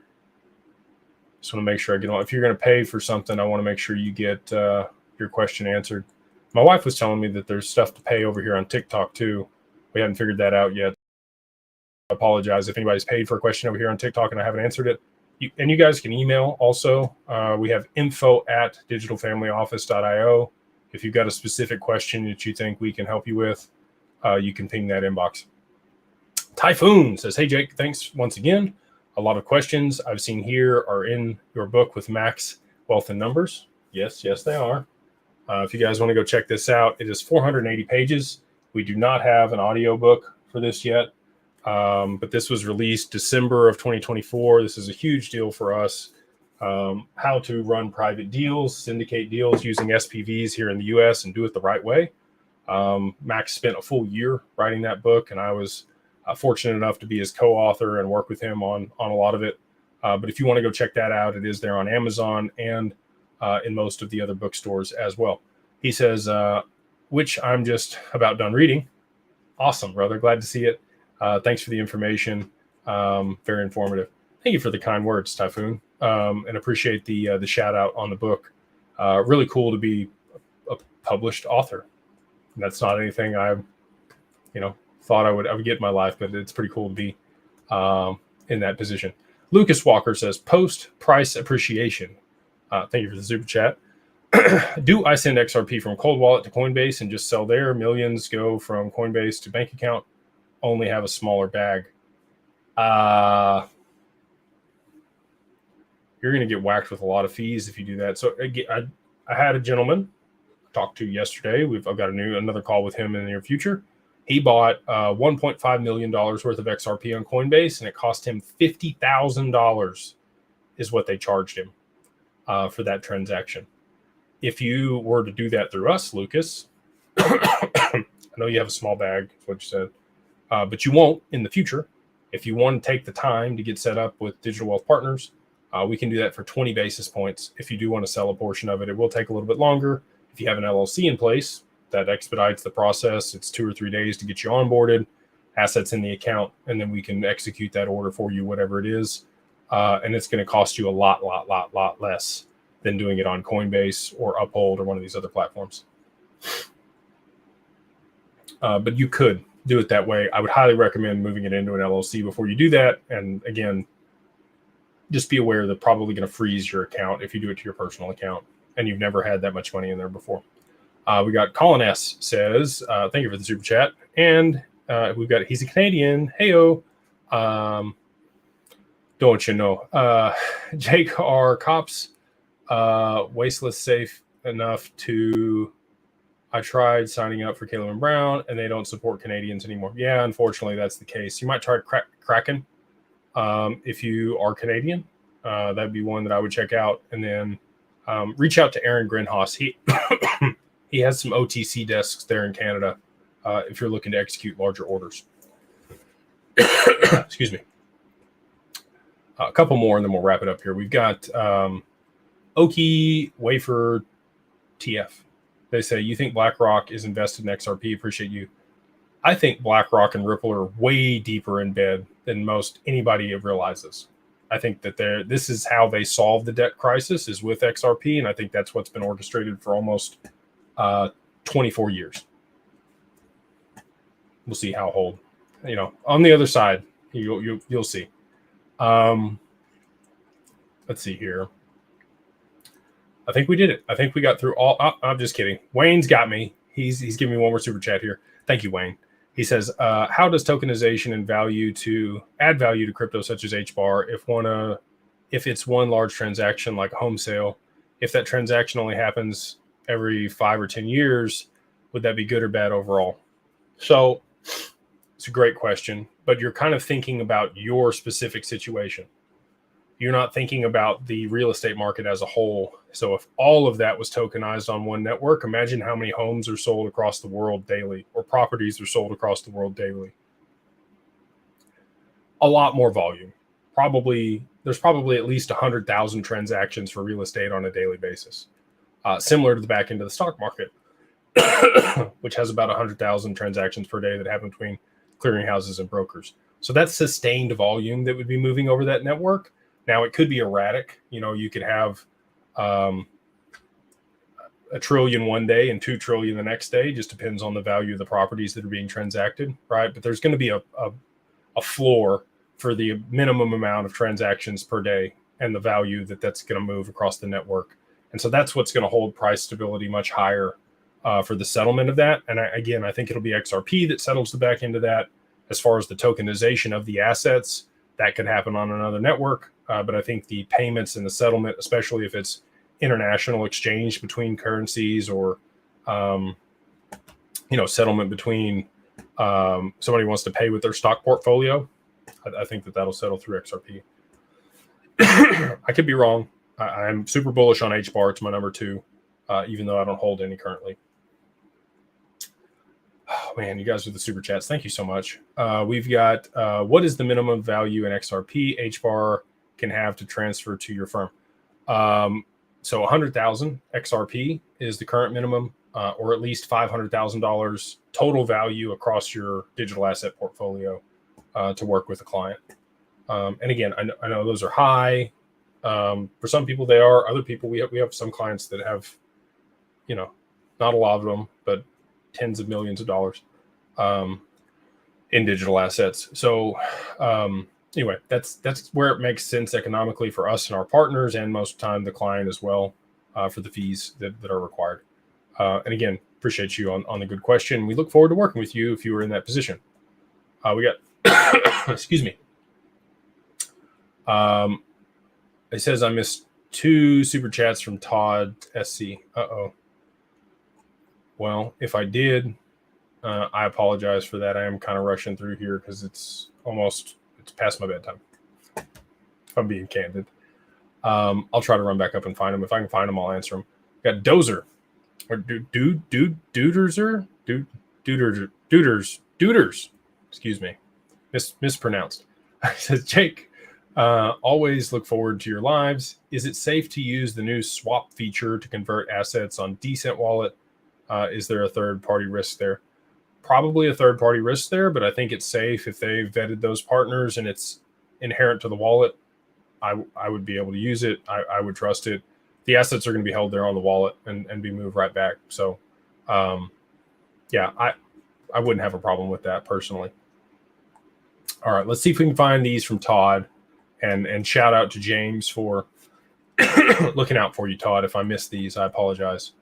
Just want to make sure I get on. If you're going to pay for something, I want to make sure you get your question answered. My wife was telling me that there's stuff to pay over here on TikTok too. We haven't figured that out yet. I apologize if anybody's paid for a question over here on TikTok and I haven't answered it. You guys can email also. We have info@digitalfamilyoffice.io. If you've got a specific question that you think we can help you with, you can ping that inbox. Typhoon says, hey, Jake, thanks once again. A lot of questions I've seen here are in your book with Max Wealth and Numbers. Yes, they are. If you guys want to go check this out, it is 480 pages. We do not have an audio book for this yet. But this was released December of 2024. This is a huge deal for us. How to run private deals, syndicate deals using SPVs here in the US and do it the right way. Max spent a full year writing that book, and I was fortunate enough to be his co-author and work with him on a lot of it. But if you want to go check that out, it is there on Amazon and in most of the other bookstores as well. He says, which I'm just about done reading. Awesome, brother. Glad to see it. Thanks for the information. Very informative. Thank you for the kind words, Typhoon, and appreciate the shout out on the book. Really cool to be a published author. And that's not anything I, thought I would get in my life, but it's pretty cool to be in that position. Lucas Walker says, post price appreciation. Thank you for the super chat. Do I send XRP from cold wallet to Coinbase and just sell there? Millions go from Coinbase to bank account. Only have a smaller bag. You're going to get whacked with a lot of fees if you do that. So I had a gentleman I talked to yesterday. I've got another call with him in the near future. He bought $1.5 million worth of XRP on Coinbase, and it cost him $50,000 is what they charged him for that transaction. If you were to do that through us, Lucas, I know you have a small bag, is what you said, but you won't in the future. If you want to take the time to get set up with Digital Wealth Partners, we can do that for 20 basis points. If you do want to sell a portion of it, it will take a little bit longer. If you have an LLC in place, that expedites the process. It's 2 or 3 days to get you onboarded, assets in the account, and then we can execute that order for you, whatever it is. And it's going to cost you a lot less than doing it on Coinbase or Uphold or one of these other platforms. But you could do it that way. I would highly recommend moving it into an LLC before you do that. And again, just be aware that probably going to freeze your account if you do it to your personal account and you've never had that much money in there before. We got Colin S. says, thank you for the super chat. And we've got, he's a Canadian. Heyo. Don't you know? Jake, are cops wasteless safe enough to... I tried signing up for Caleb and Brown, and they don't support Canadians anymore. Yeah, unfortunately, that's the case. You might try Kraken if you are Canadian. That'd be one that I would check out. And then reach out to Aaron Grinhoss. He has some OTC desks there in Canada if you're looking to execute larger orders. Excuse me. A couple more, and then we'll wrap it up here. We've got Oki Wafer TF. They say, you think BlackRock is invested in XRP? Appreciate you. I think BlackRock and Ripple are way deeper in bed than most anybody realizes. I think that this is how they solve the debt crisis is with XRP, and I think that's what's been orchestrated for almost 24 years. We'll see how hold. On the other side, you'll see. Let's see here. I think we did it. I think we got through all. I'm just kidding. Wayne's got me. He's giving me one more super chat here. Thank you, Wayne. He says, how does tokenization and add value to crypto such as HBAR if it's one large transaction like a home sale? If that transaction only happens every 5 or 10 years, would that be good or bad overall? So it's a great question, but you're kind of thinking about your specific situation. You're not thinking about the real estate market as a whole. So if all of that was tokenized on one network, imagine how many homes are sold across the world daily, or properties are sold across the world daily. A lot more volume. There's probably at least 100,000 transactions for real estate on a daily basis. Similar to the back end of the stock market, which has about 100,000 transactions per day that happen between clearinghouses and brokers. So that's sustained volume that would be moving over that network. Now, it could be erratic. You could have $1 trillion one day and $2 trillion the next day. Just depends on the value of the properties that are being transacted, right? But there's going to be a floor for the minimum amount of transactions per day and the value that's going to move across the network. And so that's what's going to hold price stability much higher for the settlement of that. And I think it'll be XRP that settles the back end of that. As far as the tokenization of the assets, that could happen on another network. But I think the payments and the settlement, especially if it's international exchange between currencies or, settlement between somebody wants to pay with their stock portfolio, I think that'll settle through XRP. I could be wrong. I'm super bullish on HBAR. It's my number 2, even though I don't hold any currently. Oh, man, you guys with the super chats. Thank you so much. We've got, what is the minimum value in XRP HBAR can have to transfer to your firm? So 100,000 XRP is the current minimum, or at least $500,000 total value across your digital asset portfolio to work with a client. And again, I know those are high. For some people they are. Other people, we have some clients that have, not a lot of them, but tens of millions of dollars in digital assets. So anyway, that's where it makes sense economically for us and our partners, and most of the time the client as well, for the fees that are required. And again, appreciate you on the good question. We look forward to working with you if you were in that position. We got, excuse me. It says I missed 2 super chats from Todd SC. Uh-oh. Well, if I did, I apologize for that. I am kind of rushing through here because it's past my bedtime, if I'm being candid. I'll try to run back up and find them. If I can find them, I'll answer them. Got Dozer, or Duders. Excuse me, mispronounced. It says, Jake, always look forward to your lives. Is it safe to use the new swap feature to convert assets on Decent Wallet? Is there a third-party risk there? Probably a third-party risk there, but I think it's safe if they've vetted those partners and it's inherent to the wallet. I would be able to use it. I would trust it. The assets are going to be held there on the wallet and be moved right back. So, yeah, I wouldn't have a problem with that personally. All right, let's see if we can find these from Todd, and shout out to James for looking out for you, Todd. If I missed these, I apologize.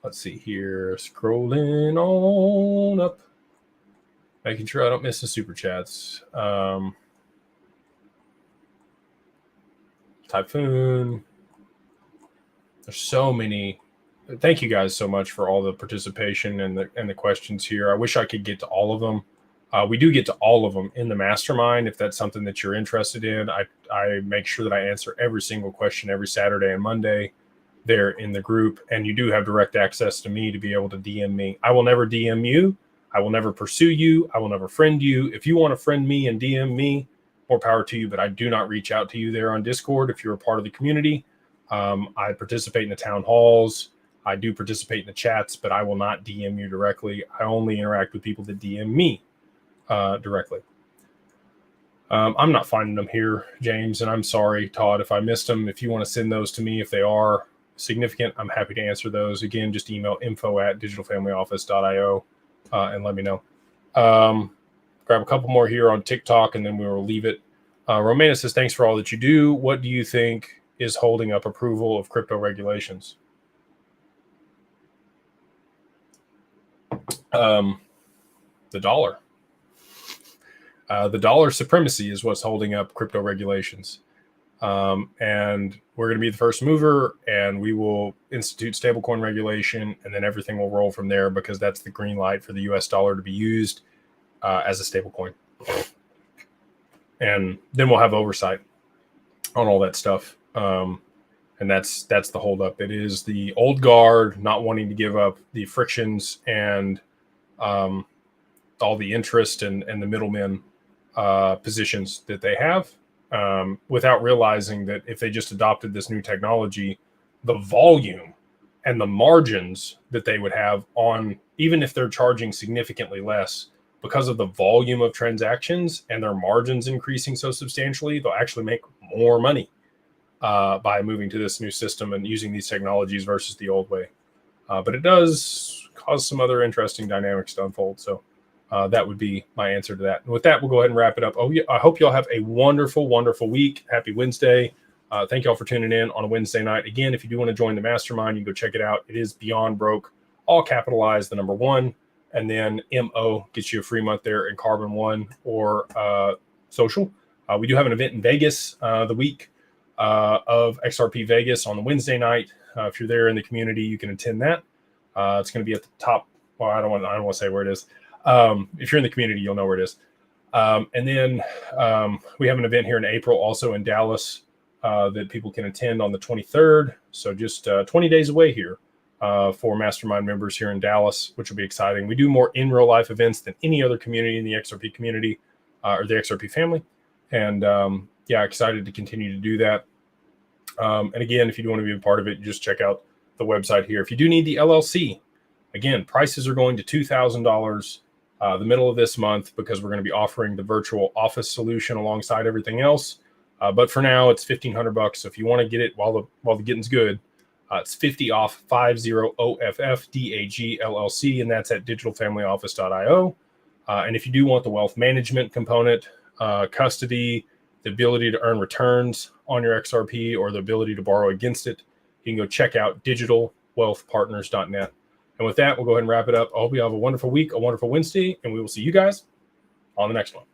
Let's see here. Scrolling on up. Making sure I don't miss the super chats. Typhoon. There's so many. Thank you guys so much for all the participation and the questions here. I wish I could get to all of them. We do get to all of them in the mastermind. If that's something that you're interested in, I make sure that I answer every single question every Saturday and Monday there in the group. And you do have direct access to me to be able to DM me. I will never DM you. I will never pursue you. I will never friend you. If you want to friend me and DM me, more power to you, but I do not reach out to you there on Discord if you're a part of the community. I participate in the town halls. I do participate in the chats, but I will not DM you directly. I only interact with people that DM me directly. I'm not finding them here, James, and I'm sorry, Todd, if I missed them. If you want to send those to me, if they are significant, I'm happy to answer those. Again, just email info@digitalfamilyoffice.io and let me know. Grab a couple more here on TikTok, and then we will leave it. Romana says, thanks for all that you do. What do you think is holding up approval of crypto regulations? The dollar. The dollar supremacy is what's holding up crypto regulations. And we're going to be the first mover, and we will institute stablecoin regulation, and then everything will roll from there, because that's the green light for the US dollar to be used as a stablecoin. And then we'll have oversight on all that stuff. And that's the holdup. It is the old guard not wanting to give up the frictions and all the interest and the middlemen positions that they have, without realizing that if they just adopted this new technology, the volume and the margins that they would have on, even if they're charging significantly less, because of the volume of transactions and their margins increasing so substantially, they'll actually make more money by moving to this new system and using these technologies versus the old way. But it does cause some other interesting dynamics to unfold. So that would be my answer to that. And with that, we'll go ahead and wrap it up. Oh, yeah, I hope y'all have a wonderful, wonderful week. Happy Wednesday. Thank y'all for tuning in on a Wednesday night. Again, if you do want to join the mastermind, you can go check it out. It is Beyond Broke, all capitalized, the number 1. And then MO gets you a free month there in Carbon One or Social. We do have an event in Vegas the week of XRP Vegas on the Wednesday night. If you're there in the community, you can attend that. It's going to be at the top. Well, I don't want to say where it is. If you're in the community, you'll know where it is. And then we have an event here in April, also in Dallas, that people can attend on the 23rd. So just 20 days away here for Mastermind members here in Dallas, which will be exciting. We do more in real life events than any other community in the XRP community or the XRP family. And yeah, excited to continue to do that. And again, if you do want to be a part of it, just check out the website here. If you do need the LLC, again, prices are going to $2,000 the middle of this month, because we're going to be offering the virtual office solution alongside everything else. But for now, it's $1,500. So if you want to get it while the getting's good, it's 50 off, 50OFFDAG LLC, and that's at digitalfamilyoffice.io. And if you do want the wealth management component, custody, the ability to earn returns on your XRP, or the ability to borrow against it, you can go check out digitalwealthpartners.net. And with that, we'll go ahead and wrap it up. I hope you have a wonderful week, a wonderful Wednesday, and we will see you guys on the next one.